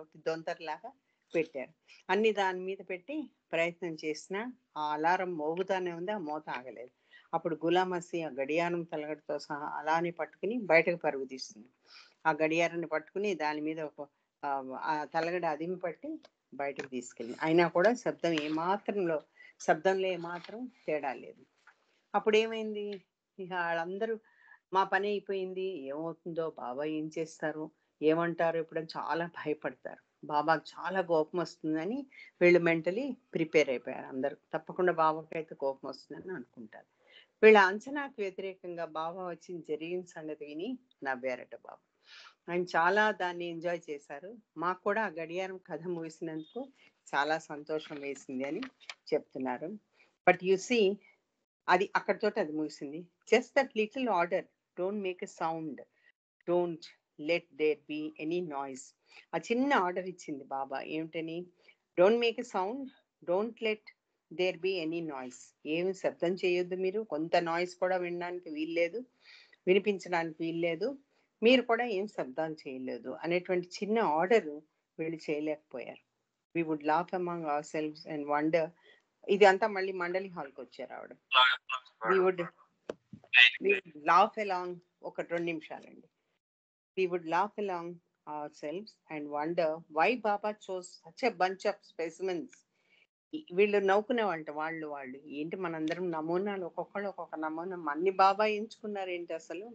Speaker 1: ఒకటి దొంతరలాగా పెట్టారు. అన్ని దాని మీద పెట్టి ప్రయత్నం చేసినా ఆ అలారం మోగుతానే ఉంది, ఆ మోత ఆగలేదు. అప్పుడు గులామసి ఆ గడియారం తలగడతో సహా అలానే పట్టుకుని బయటకు పరుగు తీస్తుంది. ఆ గడియారాన్ని పట్టుకుని దాని మీద ఆ తలగడ అదిమి పట్టి బయటకు తీసుకెళ్ళింది. అయినా కూడా శబ్దంలో ఏమాత్రం తేడా లేదు. అప్పుడు ఏమైంది, ఇక వాళ్ళందరూ మా పని అయిపోయింది, ఏమవుతుందో, బాబా ఏం చేస్తారు, ఏమంటారు ఎప్పుడని చాలా భయపడతారు. బాబాకి చాలా కోపం వస్తుందని వీళ్ళు మెంటలీ ప్రిపేర్ అయిపోయారు. అందరూ తప్పకుండా బాబాకి అయితే కోపం వస్తుందని అనుకుంటారు. వీళ్ళ అంచనాకు వ్యతిరేకంగా బాబా వచ్చి జరిగిన సంగతి విని నవ్వారట బాబా. ఆయన చాలా దాన్ని ఎంజాయ్ చేశారు. మాకు కూడా ఆ గడియారం కథ ముగిసినందుకు చాలా సంతోషం వేసింది అని చెప్తున్నారు. బట్ యు సీ, అది అక్కడితోటి అది ముగిసింది. Just that little order, don't make a sound, don't let there be any noise. ఆ చిన్న ఆర్డర్ ఇచ్చింది బాబా. ఏమిటని? Don't make a sound, don't let there be any noise. ఏమి శబ్దం చేయొద్దు, మీరు కొంత నాయిస్ కూడా వినడానికి వీల్లేదు, వినిపించడానికి వీల్లేదు, మీరు కూడా ఏం శబ్దాలు చేయలేదు అనేటువంటి చిన్న ఆర్డర్ వీళ్ళు చేయలేకపోయారు. We would laugh among ourselves and wonder. ఇది అంతా మళ్ళీ మండలి హాల్కి వచ్చారు ఆవిడ. వి వుడ్ లాఫ్ అలాంగ్, ఒక 2 నిమిషాలండి. We would laugh along ourselves and wonder why Baba chose such a bunch of specimens. వీళ్ళు నవ్వుకునేవాళ్ళ, వాళ్ళు ఏంటి మనందరం నమూనాలు, ఒక్కొక్కళ్ళు ఒక్కొక్క నమూనా, అన్ని బాబా ఎంచుకున్నారు ఏంటి అసలు.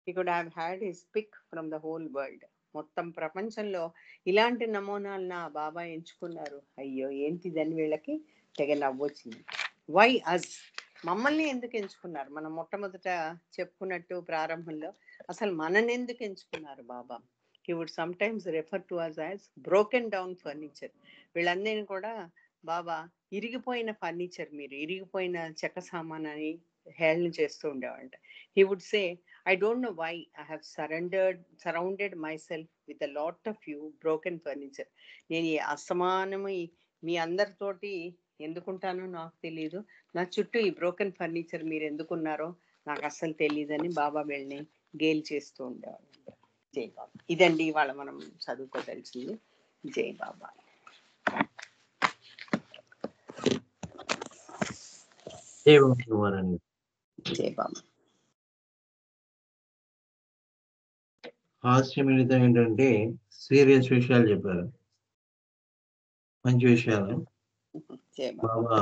Speaker 1: he could have had his pick from the whole world. మొత్తం ప్రపంచంలో ఇలాంటి నమూనాలు నా బాబా ఎంచుకున్నారు. అయ్యో ఏంటిదని వీళ్ళకి తెగ నవ్వొచ్చింది. వై అస్, మమ్మల్ని ఎందుకు ఎంచుకున్నారు? మనం మొట్టమొదట చెప్పుకున్నట్టు ప్రారంభంలో అసలు మనని ఎందుకు ఎంచుకున్నారు బాబా? he would sometimes refer to us as broken down furniture. వీళ్ళందరినీ కూడా బాబా ఇరిగిపోయిన ఫర్నిచర్, మీరు ఇరిగిపోయిన చెక్క సామాన్ అని హేళన చేస్తూ ఉండేవాళ్ళ. he would say, I don't know why I have surrounded myself with a lot of you broken furniture. నేను ఈ అసమానము మీ అందరితోటి ఎందుకుంటానో నాకు తెలియదు, నా చుట్టూ ఈ బ్రోకెన్ ఫర్నిచర్ మీరు ఎందుకున్నారో నాకు అస్సలు తెలియదని బాబా వీళ్ళని గేలి చేస్తూ ఉండేవాళ్ళు. జై బాబా. ఇదండి ఇవాళ మనం చదువుకోదలిసింది. జై బాబా. జై బాబా.
Speaker 2: హాస్యమిళితం ఏంటంటే సీరియస్ విషయాలు చెప్పారు, మంచి విషయాలు. బాబా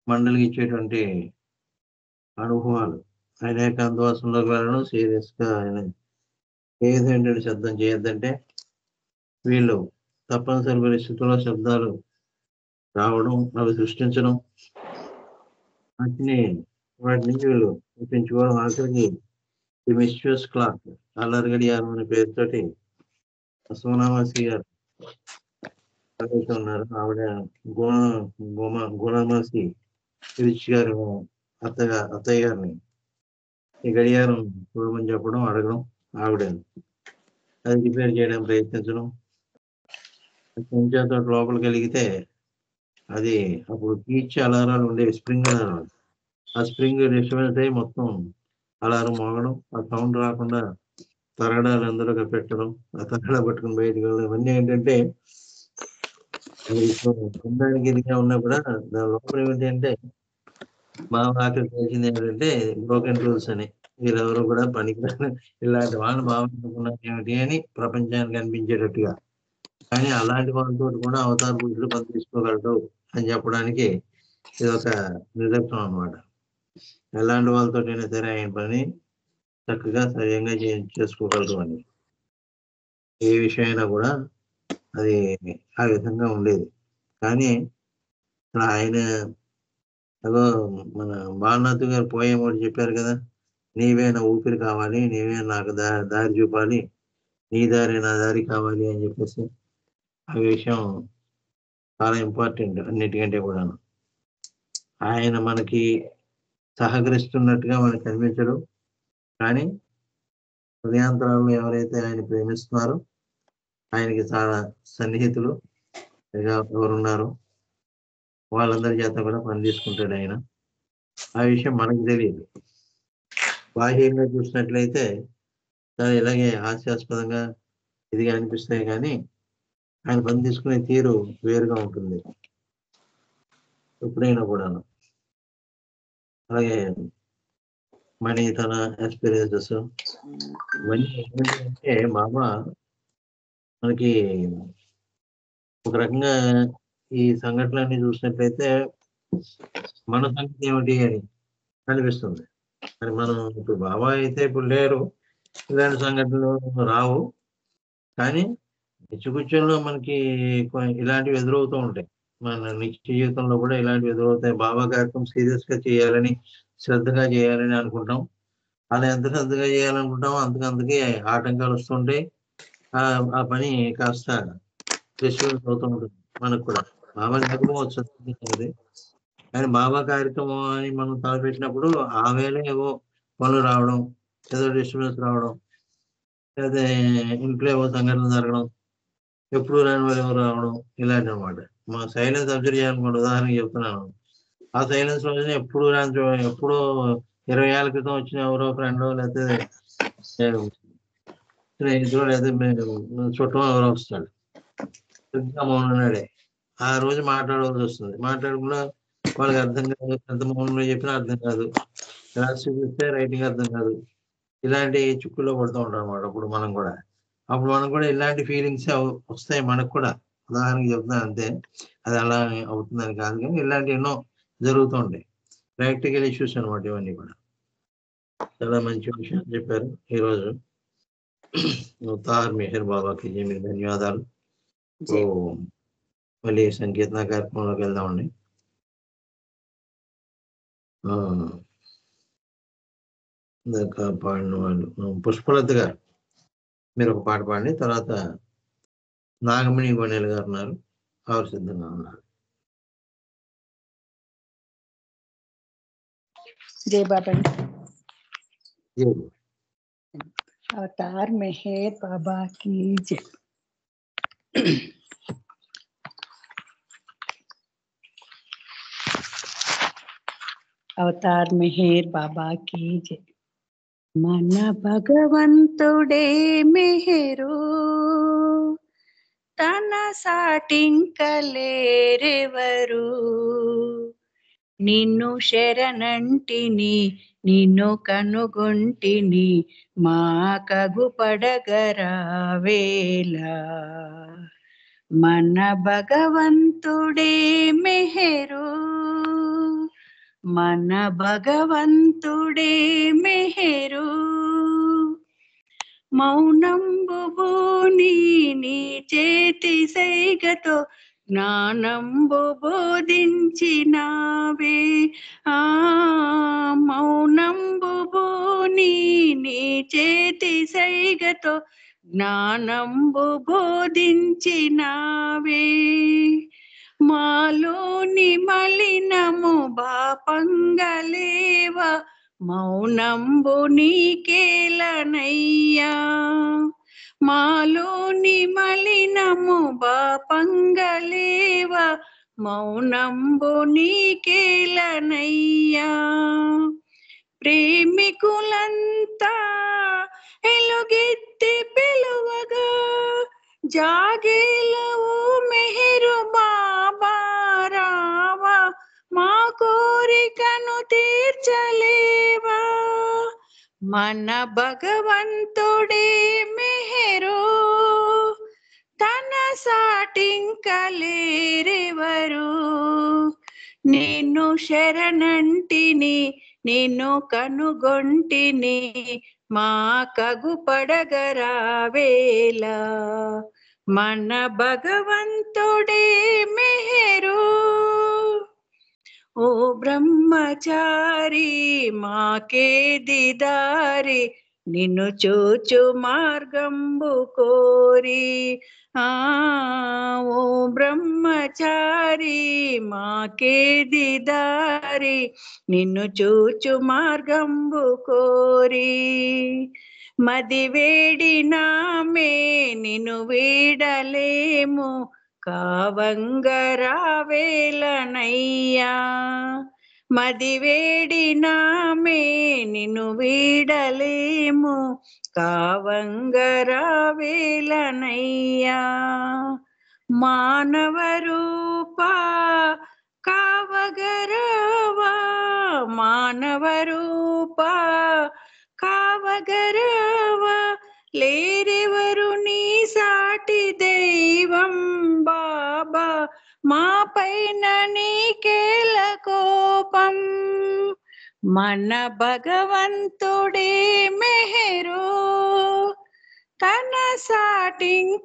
Speaker 2: మండలికి ఇచ్చేటువంటి అనుభవాలు, ఆయన ఏకాంతవాసంలోకి వెళ్ళడం, సీరియస్ గా ఆయన ఏదంటే శబ్దం చేయొద్దంటే వీళ్ళు తప్పనిసరి పరిస్థితుల్లో శబ్దాలు రావడం, అవి సృష్టించడం, వాటిని నుంచి వీళ్ళు పెంచుకోవడం. ఆఖరికి ది మిస్ట్రెస్ క్లాక్, అల్లరి గడియారం అనే పేరుతోటి సోనామాసి గారు ఎవరైతే ఉన్నారో ఆవిడ గుణమాసి రిచ్ గారు అత్తయ్య గారిని ఈ గడియారం చూడమని చెప్పడం, అడగడం, ఆవిడ అది రిపేర్ చేయడానికి ప్రయత్నించడం, కొంచెం లోపలికి వెలిగితే అది అప్పుడు కీచ్ అలారాలు ఉండేవి, స్ప్రింగ్ అలారాలు. ఆ స్ప్రింగ్ డిస్టర్బెన్స్ అయ్యి మొత్తం అలారం మోగడం, ఆ సౌండ్ రాకుండా తరగడాలు అందులోకి పెట్టడం, ఆ తరగడా పట్టుకుని బయటకు వెళ్ళడం, ఇవన్నీ ఏంటంటే ఉండడానికి ఇదిగా ఉన్నా కూడా దాని లోపల ఏంటంటే మా ఆఖరి తెలిసింది ఏంటంటే బ్రోకెన్ రూల్స్ అని, వీరెవరు కూడా పనికిరాని ఇలాంటి వాళ్ళని బాగుంటున్నారు ఏమిటి అని ప్రపంచానికి అనిపించేటట్టుగా. కానీ అలాంటి వాళ్ళతో కూడా అవతార పురుషులు పని తీసుకోగలరు అని చెప్పడానికి ఇది ఒక నిదర్శనం అన్నమాట. ఎలాంటి వాళ్ళతోటైనా సరే ఆయన పని చక్కగా సవ్యంగా చేసుకోగలరు అని, ఏ విషయమైనా కూడా అది ఆ విధంగా ఉండేది. కానీ ఆయన అదో మన బాలనాథ్ గారు పోయేం ఒకటి చెప్పారు కదా, నీవే నా ఊపిరి కావాలి, నీవే నాకు దారి చూపాలి, నీ దారి నా దారి కావాలి అని చెప్పేసి. ఆ విషయం చాలా ఇంపార్టెంట్ అన్నిటికంటే కూడా. ఆయన మనకి సహకరిస్తున్నట్టుగా మనకు కనిపించడు, కానీ హృదయాంతరాల్లో ఎవరైతే ఆయన ప్రేమిస్తున్నారో, ఆయనకి చాలా సన్నిహితులు ఎవరున్నారో వాళ్ళందరి చేత కూడా పని తీసుకుంటాడు ఆయన. ఆ విషయం మనకు తెలియదు. బాహ్యంగా చూసినట్లయితే చాలా ఇలాగే హాస్యాస్పదంగా ఇదిగా అనిపిస్తాయి, కానీ ఆయన పని తీసుకునే తీరు వేరుగా ఉంటుంది ఎప్పుడైనా కూడాను. అలాగే మనీ తన ఎక్స్పీరియన్సెస్ ఇవన్నీ ఏంటంటే మామ మనకి ఒక రకంగా ఈ సంఘటనలన్నీ చూసినట్లయితే మన సంగతి ఏమిటి అని అనిపిస్తుంది. మరి మనం ఇప్పుడు బాబా అయితే ఇప్పుడు లేరు, ఇలాంటి సంఘటనలు రావు, కానీ నిత్యకృత్యంలో మనకి ఇలాంటివి ఎదురవుతూ ఉంటాయి. మన నిత్య జీవితంలో కూడా ఇలాంటివి ఎదురవుతాయి. బాబా కార్యక్రమం సీరియస్ గా చేయాలని, శ్రద్ధగా చేయాలని అనుకుంటాం. అలా ఎంత శ్రద్ధగా చేయాలనుకుంటామో అంతకంతకీ ఆటంకాలు వస్తుంటాయి. ఆ పని కాస్త డిస్టర్బెన్స్ అవుతూ ఉంటుంది మనకు కూడా. బాబా లేకపోవచ్చు అది, కానీ బాబా కార్యక్రమం అని మనం తలపెట్టినప్పుడు ఆ వేళ ఏవో పనులు రావడం, ఏదో డిస్టర్బెన్స్ రావడం, లేదా ఇంట్లో ఏవో సంఘటనలు జరగడం, ఎప్పుడు రాని వాళ్ళు ఎవరు రావడం, ఇలాంటి అనమాట. మా సైలెన్స్ అబ్జర్వ్ చేయాలనుకోండి, ఉదాహరణకి చెప్తున్నాను. ఆ సైలెన్స్ రోజున ఎప్పుడు రాని ఎప్పుడో 20 ఏళ్ళ క్రితం వచ్చిన ఎవరో ఫ్రెండో లేకపోతే స్నేహితులు లేదా చుట్టం ఎవరో వస్తాడు, మౌననాడే ఆ రోజు మాట్లాడవలసి వస్తుంది. మాట్లాడకుండా వాళ్ళకి అర్థం కాదు, ఎంత మౌనంలో చెప్పినా అర్థం కాదు, రాసి చూపిస్తే రైటింగ్ అర్థం కాదు, ఇలాంటి చిక్కుల్లో పడుతూ ఉంటాం అన్నమాట. అప్పుడు మనం కూడా ఇలాంటి ఫీలింగ్స్ వస్తాయి మనకు కూడా. ఉదాహరణకి చెప్తున్నాను అంతే, అది అలా అవుతుందని కాదు, కానీ ఇలాంటి ఎన్నో జరుగుతూ ఉంటాయి. ప్రాక్టికల్ ఇష్యూస్ అనమాట ఇవన్నీ కూడా. చాలా మంచి విషయాలు చెప్పారు ఈరోజు. తార్ మెహర్ బాబాకి మీకు ధన్యవాదాలు. మళ్ళీ సంకీర్తన కార్యక్రమంలోకి వెళ్దామండి. ఇందాక పాడిన వాళ్ళు పుష్పలత గారు, మీరు ఒక పాట పాడండి. తర్వాత నాగమణి గొన్నెల గారు ఉన్నారు, వారు సిద్ధంగా ఉన్నారు.
Speaker 3: जय बाबा।
Speaker 2: జై
Speaker 3: अवतार मेहर बाबा की जय। अवतार मेहर बाबा की जय। मन भगवंतुडे मेहरो तन साटिंकलेरेवरू నిన్ను శరణంటిని నిన్ను కనుగొంటిని మా కగుపడగరావేలా. మన భగవంతుడే మెహరు, మన భగవంతుడే మెహరు. మౌనంబుబూని నీ చేతి సైగతో జ్ఞానంబు బోధించినావే. మౌనంబుబూని నీ చేతి సైగతో జ్ఞానంబు బోధించినావే. మాలోని మలినము బాపంగలేవ, మౌనంబు నీకేలనయ్యా. మాలోని మలినము బాపంగలేవ, మౌనంబు నీకేలనయ్యా. ప్రేమికులంతా ఎలుగెత్తి పిలువగా, జాగేలవు మెహరు బాబా రావా, మా కోరికను తీర్చలేవా. మన భగవంతుడే మెహరు, తన సాటింకలేరెవరు. నేను శరణంటిని, నేను కనుగొంటిని, మా కగు పడగరావేలా. మన భగవంతుడే మెహరు. ఓ బ్రహ్మచారి మాకేది దారి, నిన్ను చూచు మార్గంబు కోరి. ఓ బ్రహ్మచారి మాకేది దారి, నిన్ను చూచు మార్గంబు కోరి. మది వేడినామే నిన్ను వీడలేము, కావంగరావేలనయ్యా. మది వేడినామే నిన్ను వీడలేము, కావంగరావేలనయ్యా. మానవ రూపా కావగరవా, మానవ రూపా కావగరవా, లేరెవరు నీ సాటి దైవం బాబా, మా పైన నీకేల కోపం. మన భగవంతుడే మెహరు, తన సాటింకలేరెవరు.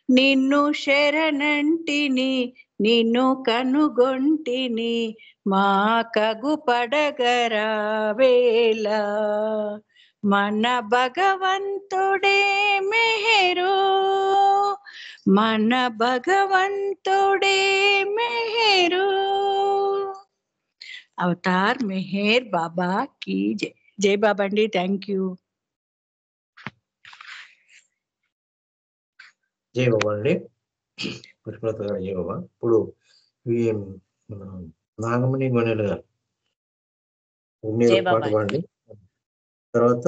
Speaker 3: నిన్ను శరణంటిని, నిన్ను కనుగొంటిని, మా కగు పడగరావేలా. మన భగవంతుడే మెహరు, మన భగవంతుడే మెహరు. అవతార్ మెహర్ బాబా की जय. జై బాబా అండి. Thank you.
Speaker 2: జై బాబా అండి. పుష్పలత గారు జై బాబా. ఇప్పుడు ఈ మన నాగమణి గొనెల గారు మీరు
Speaker 4: జై
Speaker 2: ఒక పాట
Speaker 4: బాబా.
Speaker 2: పాడండి. తర్వాత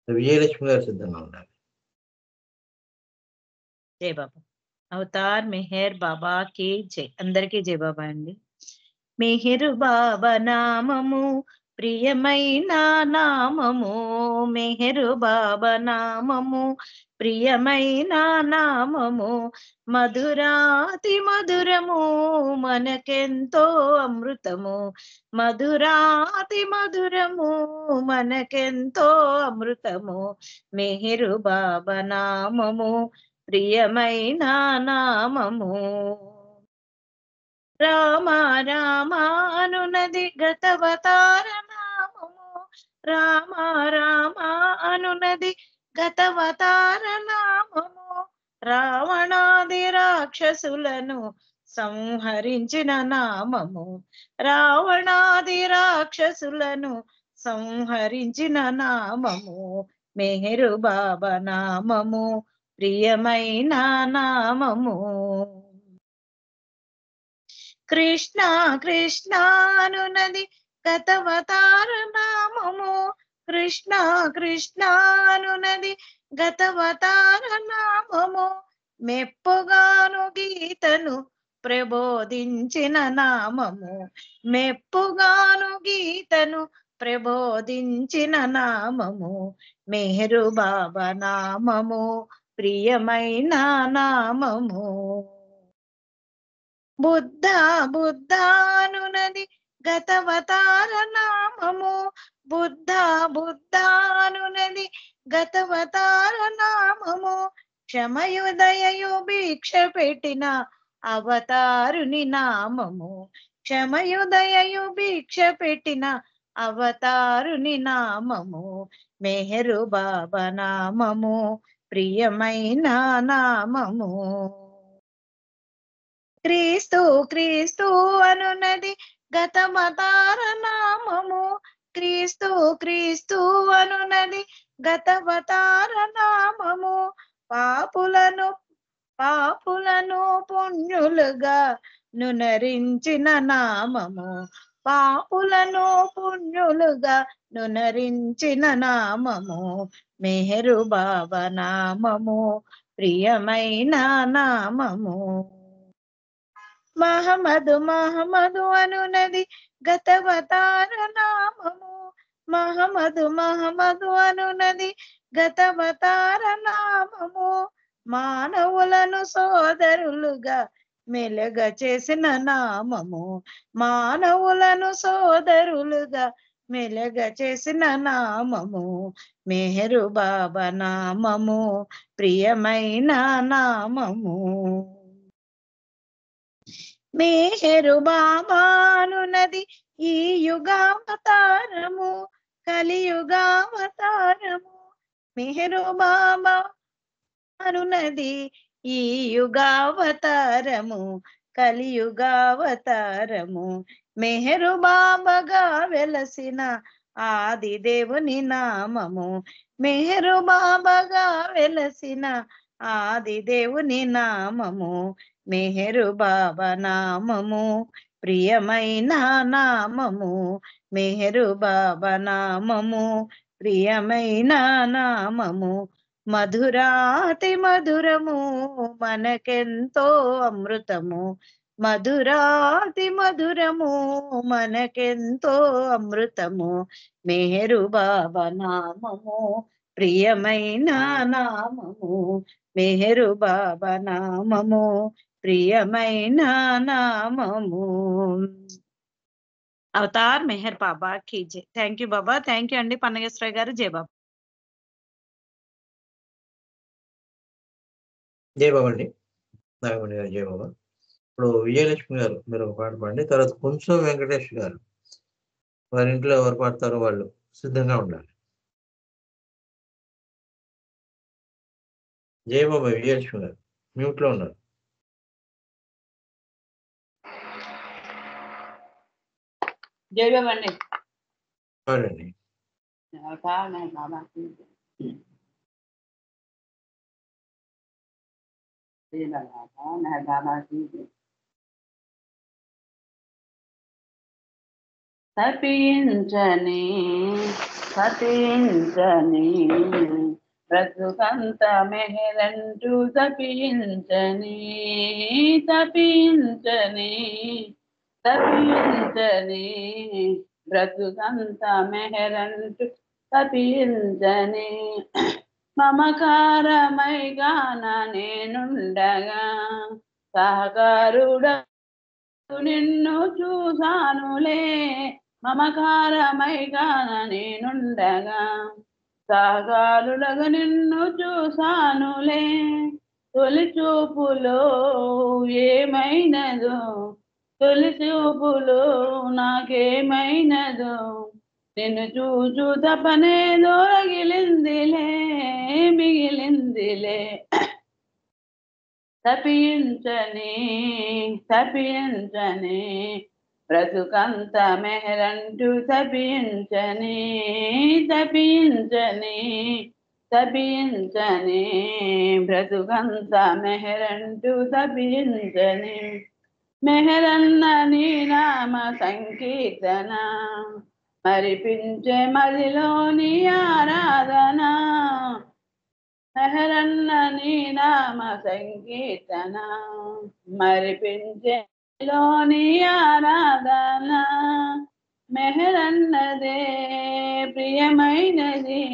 Speaker 2: విజయలక్ష్మి గారు సిద్ధంగా ఉండాలి.
Speaker 4: జై బాబా. అవతార్ మెహర్ బాబా కి జై. అందరికీ జై బాబా అండి. మెహరు బాబా నామము ప్రియమైన నామము, మెహరు బాబా నామము ప్రియమైన నామము, మధురాతి మధురము మనకెంతో అమృతము, మధురాతి మధురము మనకెంతో అమృతము, మెహరు బాబా నామము ప్రియమైన నామము. రామ రామ అనునది గతవతార నామము, రామ రామ అనునది గతవతార నామము, రావణాది రాక్షసులను సంహరించిన నామము, రావణాది రాక్షసులను సంహరించిన నామము, మెహరు బాబా నామము ప్రియమైన నామము. కృష్ణ కృష్ణ అనునది గతవతార నామము, కృష్ణ కృష్ణ అనునది గతవతార నామము, మెప్పుగాను గీతను ప్రబోధించిన నామము, మెప్పుగాను గీతను ప్రబోధించిన నామము, మెహరు బాబా నామము ప్రియమైన నామము. బుద్ధ బుద్ధ అనునది గతవతార నామము, బుద్ధ బుద్ధ అనునది గతవతార నామము, క్షమయుదయయు భిక్ష పెట్టిన అవతారుని నామము, క్షమయుదయయు భిక్ష పెట్టిన అవతారుని నామము మెహరు బాబా నామము ప్రియమైన నామము. క్రీస్తు క్రీస్తు అనునది గతవతార నామము, క్రీస్తు క్రీస్తు అనునది గతవతార నామము. పాపులను పుణ్యులుగా నునరించిన నామము, పాపులను పుణ్యులుగా నునరించిన నామము మెహరు బాబా నామము ప్రియమైన నామము. మహమ్మదు మహమ్మదు అనునది గతవతార నామము, మహమ్మదు మహమ్మదు అనునది గతవతార నామము. మానవులను సోదరులుగా మెలగ చేసిన నామము, మానవులను సోదరులుగా మెలగ చేసిన నామము మెహరు బాబా నామము ప్రియమైన నామము. మెహరు బాబానున్నది ఈ యుగావతారము, కలియుగావతారము. మెహరు బాబా అనున్నది ఈ యుగావతారము, కలియుగావతారము. మెహరు బాబాగా వెలసిన ఆది దేవుని నామము, మెహరు బాబాగా వెలసిన ఆది దేవుని నామము మెహరు బాబా నామము ప్రియమైన నామము, మెహరు బాబా నామము ప్రియమైన నామము. మధురాతి మధురము మనకెంతో అమృతము, మధురాతి మధురము మనకెంతో అమృతము మెహరు బాబా నామము ప్రియమైన నామము, మెహరు బాబా నామము ప్రియమైన నామము. అవతార్ మెహర్ బాబా కీ జై. Thank you Baba, thank you అండి పన్నగేశ్వర గారు. జై బాబా.
Speaker 2: జై బాబా అండి, నాగమణి గారు. జై బాబా. ఇప్పుడు విజయలక్ష్మి గారు మీరు ఒక పాట పాడండి, తర్వాత కొంచెం వెంకటేష్ గారు వారి ఇంట్లో ఎవరు పాడతారో వాళ్ళు సిద్ధంగా ఉండాలి. జై బాబా. విజయలక్ష్మి గారు మ్యూట్ లో ఉన్నారు.
Speaker 3: జై బాబా అండి.
Speaker 2: పాడండి.
Speaker 3: తపించని తపించని బ్రతుకంత మెహరంటూ తపించని తపించని తపించని బ్రతుకంత మెహరంటూ తపించని. మమకారమై గాన నేనుండగా సహకారుడ నిన్ను చూసానులే, మమకారమై గాన నేనుండగా సహకారుడగా నిన్ను చూసానులే. తొలి చూపులో ఏమైనదో, తొలి చూపులో నాకేమైనదో, నిన్ను చూచు తపనే దొరగిలిందిలే మిగిలిందిలే. తపించని తపించని బ్రతుకంత మెహరంటూ తపించని తపించని తపించని బ్రతుకంత మెహరంటూ తపించని. మెహరన్న నీ నామ సంకీర్తన మరిపించే మదిలోని ఆరాధన, మెహరన్న నీ నామ సంకీర్తన మరిపించేలోని ఆరాధన. మెహరన్నదే ప్రియమైనది,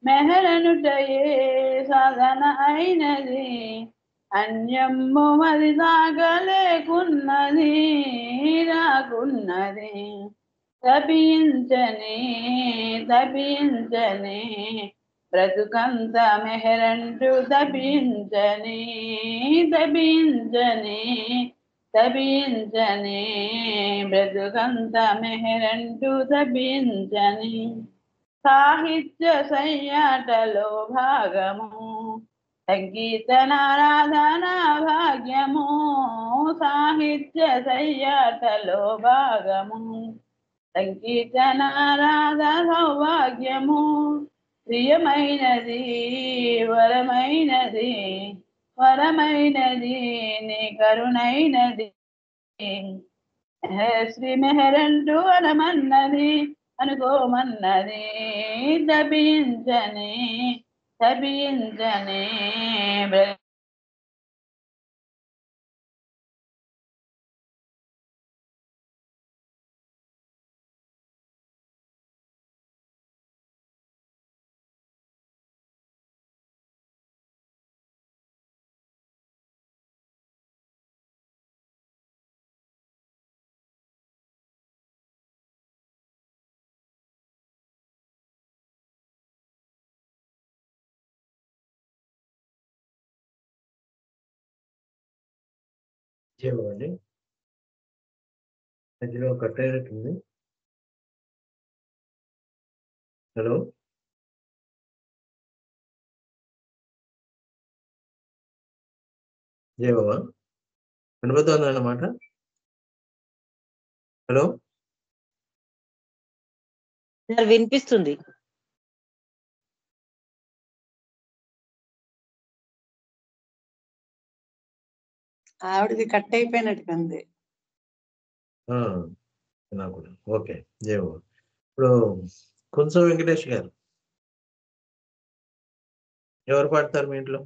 Speaker 3: మెహరనుటయే సాధన అయినది. అన్యము మరి దాగలేకున్నది రాకున్నది. తపించని తపించని బ్రతుకంత మెహరంటూ తపించని తపించని
Speaker 5: తపించని బ్రతుకంత మెహరంటూ తపించని సాహిత్య సయ్యాటలో భాగము సంగీత నారాధన భాగ్యము సాహిత్య సయ్యాటలో భాగము సంగీత నారాధన సౌభాగ్యము ప్రియమైనది వరమైనది వరమైనది నీ కరుణైనది శ్రీ మెహరంటూ వరమన్నది అనుకోమన్నది తపించని తపించని
Speaker 2: చెప్పండి. మధ్యలో కట్ అయినట్టుంది. హలో, జయబాబా వినపడుతుంది అన్నమాట. హలో,
Speaker 6: సార్ వినిపిస్తుంది.
Speaker 3: ఆవిడది కట్ అయిపోయినట్టుగా ఉంది.
Speaker 2: నాకు కూడా ఓకే. జయబాబా. ఇప్పుడు కొంచెం వెంకటేష్ గారు ఎవరు పాడతారు మీ ఇంట్లో?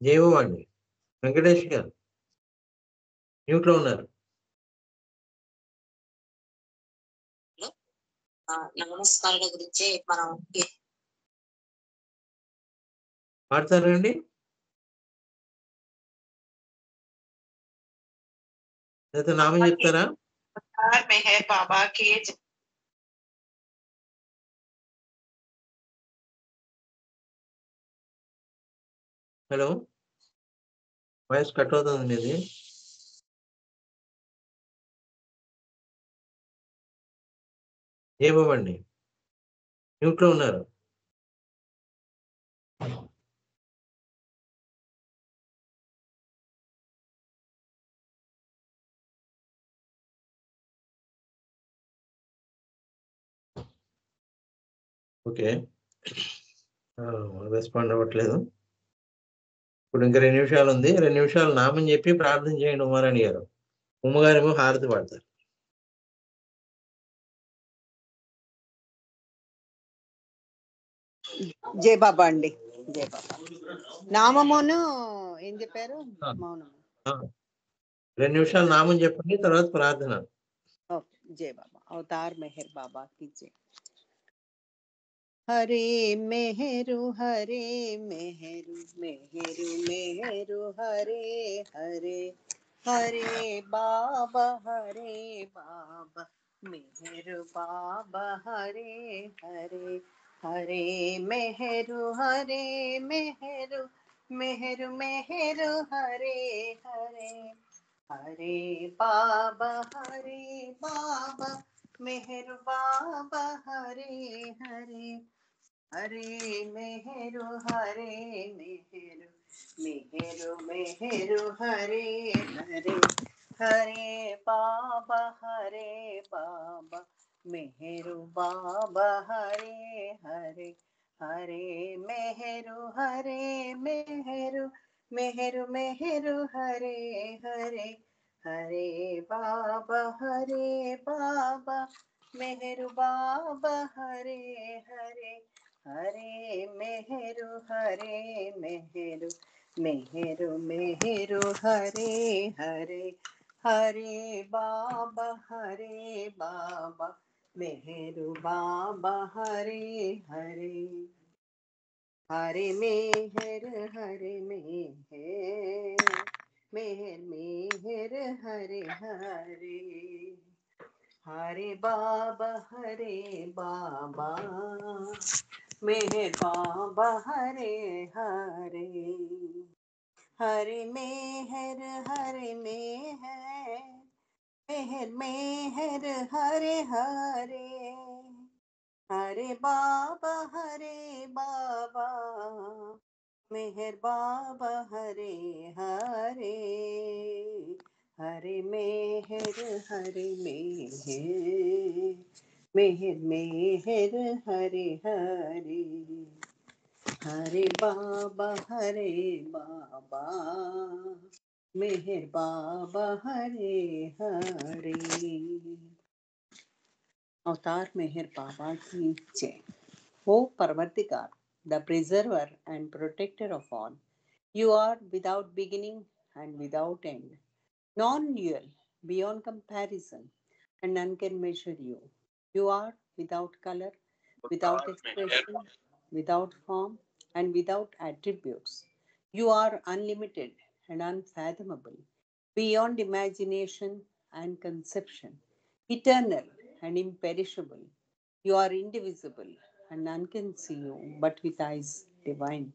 Speaker 2: జయబాబా అండి. వెంకటేష్ గారు మ్యూట్లో ఉన్నారు.
Speaker 7: నమస్కారాల గురించి మనం
Speaker 2: పాడతారండి? లేకపోతే నామం చెప్తారా?
Speaker 7: మెహర్ బాబా కి
Speaker 2: హలో, వాయిస్ కట్ అవుతుంది మీది. జయబాబా అండి మ్యూట్లో ఉన్నారు. ఓకే, రెస్పాండ్ అవ్వట్లేదు. ఇప్పుడు ఇంకా 2 నిమిషాలు ఉంది. 2 నిమిషాలు నామం చెప్పి ప్రార్థన చేయండి ఉమారాణి గారు. ఉమ్మగారేమో హారతి పాడతారు.
Speaker 1: జై బాబా అండి. జై బాబా. నామమును ఏం చెప్పారు? మౌనం.
Speaker 2: 2 నిమిషాలు నామం చెప్పండి, తర్వాత ప్రార్థన.
Speaker 1: ఓకే. జై బాబా. అవతార్ మెహర్ బాబా की जय. हरे मेहरु हरे मेहरु मेहरु मेहरु हरे हरे हरे बाबा मेहरु बाबा हरे हरे हरे मेहरु मेहरु मेहरु मेहरु हरे हरे हरे बाबा मेहरु बाबा हरे हरे हरे मेहरु मेहरु मेहरु मेहरु हरे हरे हरे बाबा मेहरु बाबा हरे हरे हरे मेहरु मेहरु मेहरु मेहरु हरे हरे हरे बाबा मेहरु बाबा हरे हरे हरे मेहरु मेहरु मेहरु मेहरु हरे हरे हरे बाबा मेहरु बाबा हरे हरे हरे मेहर मेहर मेहर हरे हरे हरे बाबा मेहर बाबा हरे हरे, हरे मेहर हरे मेहर, मेहर मेहर हरे हरे, हरे बाबा मेहर बाबा हरे हरे, हरे मेहर हरे मेहर, मेहर मेहर हरे हरे, हरे बाबा मेहर बाबा हरे हरे। अवतार मेहर बाबा की जय। O Parvartikar, the preserver and protector of all, you are without beginning and without end, non-dual, beyond comparison, and none can measure you. You are without color, without expression, without form, and without attributes. You are unlimited and unfathomable, beyond imagination and conception, eternal and imperishable. You are indivisible, and none can see you but with eyes divine.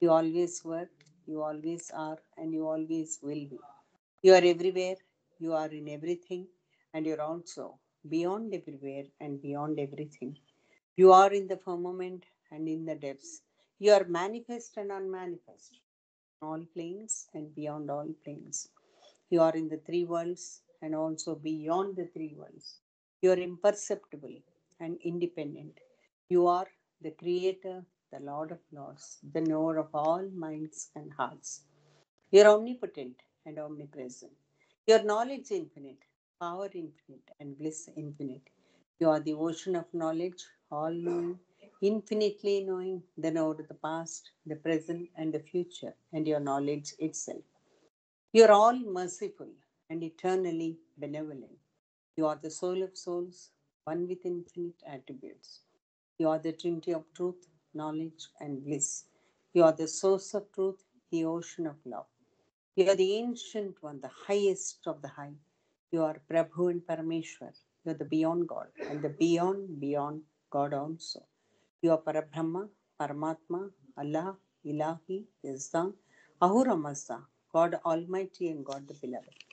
Speaker 1: You always were, you always are, and you always will be. You are everywhere, you are in everything, and you're also beyond everywhere and beyond everything. You are in the firmament and in the depths. You are manifest and unmanifest, all planes and beyond all planes. You are in the three worlds and also beyond the three worlds. You are imperceptible and independent. You are the Creator, the Lord of Lords, the knower of all minds and hearts. You are omnipotent and omnipresent. Your knowledge infinite, power infinite, and bliss infinite. You are the ocean of knowledge, all knowing, infinitely knowing, the knower of the past, the present, and the future, and your knowledge itself. You are all merciful and eternally benevolent. You are the soul of souls, one with infinite attributes. You are the Trinity of truth, knowledge, and bliss. You are the source of truth, the ocean of love. You are the ancient one, the highest of the high. You are Prabhu and Parameshwar. You are the beyond God and the beyond God also. You are Parabrahma, Paramatma, Allah, Ilahi, Yazdam, Ahura Mazda, God Almighty and God the Beloved.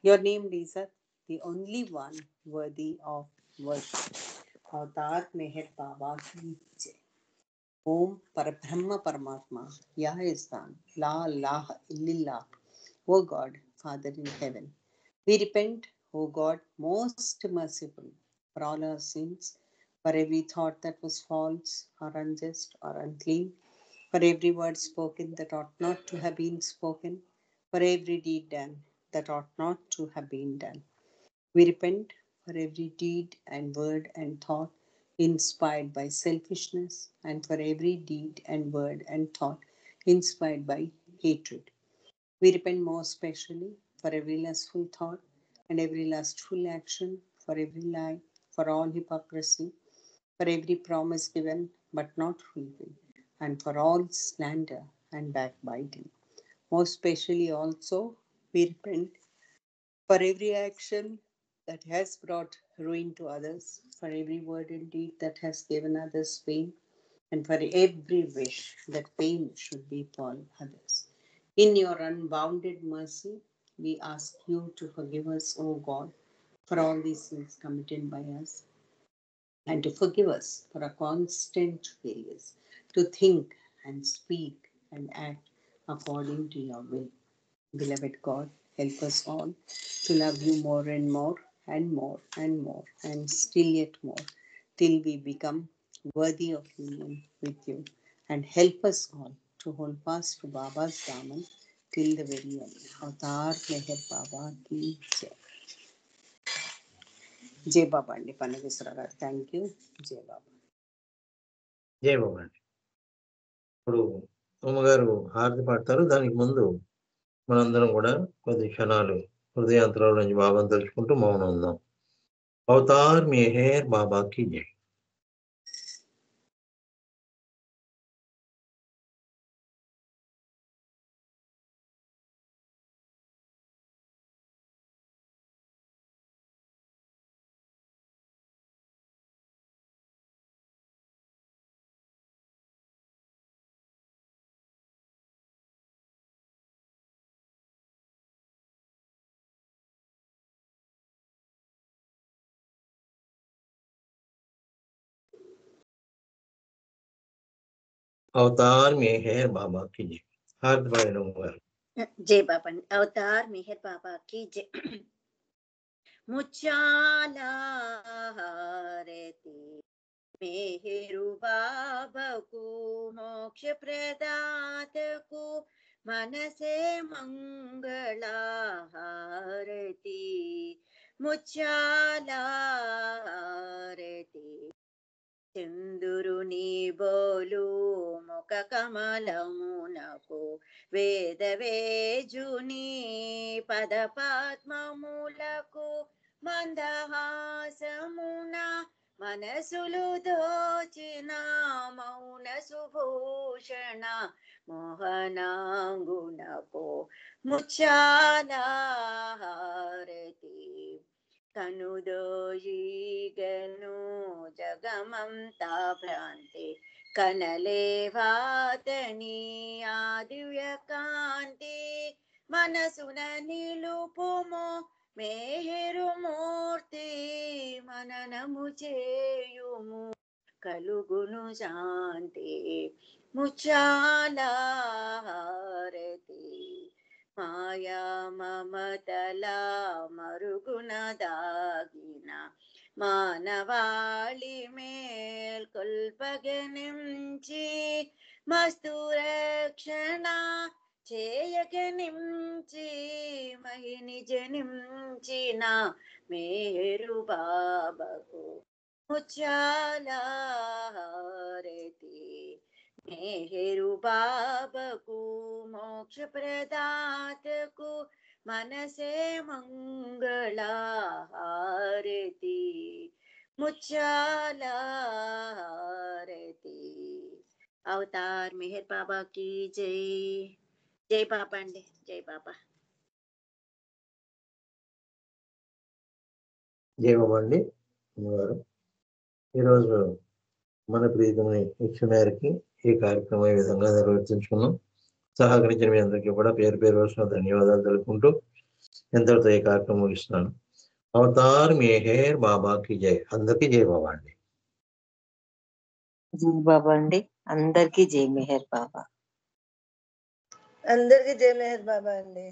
Speaker 1: Your name is the only one worthy of worship. Avtar Meher Baba ki jai. Om Parabrahma Paramatma, Yah Yazdam, La Allah Illillah. O God, Father in heaven, we repent, O God, most merciful, for all our sins, for every thought that was false or unjust or unclean, for every word spoken that ought not to have been spoken, for every deed done that ought not to have been done. We repent for every deed and word and thought inspired by selfishness, and for every deed and word and thought inspired by hatred. We repent more especially for every lustful thought and every lustful action, for every lie, for all hypocrisy, for every promise given but not fulfilled, and for all slander and backbiting. Most especially also, we repent for every action that has brought ruin to others, for every word and deed that has given others pain, and for every wish that pain should befall others. In your unbounded mercy, we ask you to forgive us, O God, for all these sins committed by us, and to forgive us for our constant failures to think and speak and act according to your will. Beloved God, help us all to love you more and more and more and more and still yet more till we become worthy of union with you, and help us all to hold fast to Baba's Daman till the very end. Avtar Meher Baba ki jai. జై బాబా అండి పన్నగేశ్వర గారు, thank you. జై బాబా.
Speaker 2: జై బాబా అండి. ఇప్పుడు అమ్మగారు హారతి పాడతారు. దానికి ముందు మనందరం కూడా కొద్ది క్షణాలు హృదయాంతరాల నుంచి బాబాను తలుచుకుంటూ మౌనం ఉందాం. అవతార్ మెహర్ బాబాకి జై. అవతార్ మెహర్ బాబా కి జై. హారతి పాడిన గారు.
Speaker 8: జై బాబా అండి. అవతార్ మెహర్ బాబా కి జై. ముచ్చాలా హారతి मेहरु बाबकु मोक्ष प्रदातकु मनसे मंगला हारती मुच्चाला हारती चंदुरुनी बोलु मुख कमलमुनकु वेदवेजुनी पद पद्ममुలకు మందహాసమునా మనసులు దోచిన మౌన సుభూషణ మోహనాంగునకు ముచ్చాల హారతి కనుదోయిగను జగమంతా భ్రాంతి కనలేవాతని ఆ దివ్య కాంతి మనసున నిలుపుము మేహరు మూర్తి మననము చేయుము కలుగును శాంతి ముచ్చాల హారతి మాయా మమతల మరుగున దాగిన మానవాళి మేల్కొల్పగనించి మస్తు రక్షణ చేయగనించి మహిని జనించిన మేరు బాబకు ముచ్చాల హారతి మేరు బాబకు మోక్ష ప్రదాతకు మనసే మంగళ హారతి ముచ్చాల హారతి. అవతార్ మెహర్ బాబా కి జై. జై బాబా అండి. జై బాబా.
Speaker 2: జై బాబా అండి గారు. ఈరోజు మన ప్రీతమని ఇచ్చ మేరకి ఈ కార్యక్రమం ఈ విధంగా నిర్వర్తించుకున్నాం. సహకరించిన మీ అందరికీ కూడా పేరు పేరు వచ్చిన ధన్యవాదాలు తెలుపుకుంటూ ఎంతటితో ఈ కార్యక్రమం ముగిస్తున్నాను. అవతార్ మెహర్ బాబా కి జై. అందరికీ జై బాబా అండి.
Speaker 6: జై బాబా అండి. అందరికీ జై మెహర్ బాబా.
Speaker 9: అందరికీ జై మెహర్ బాబా అండి.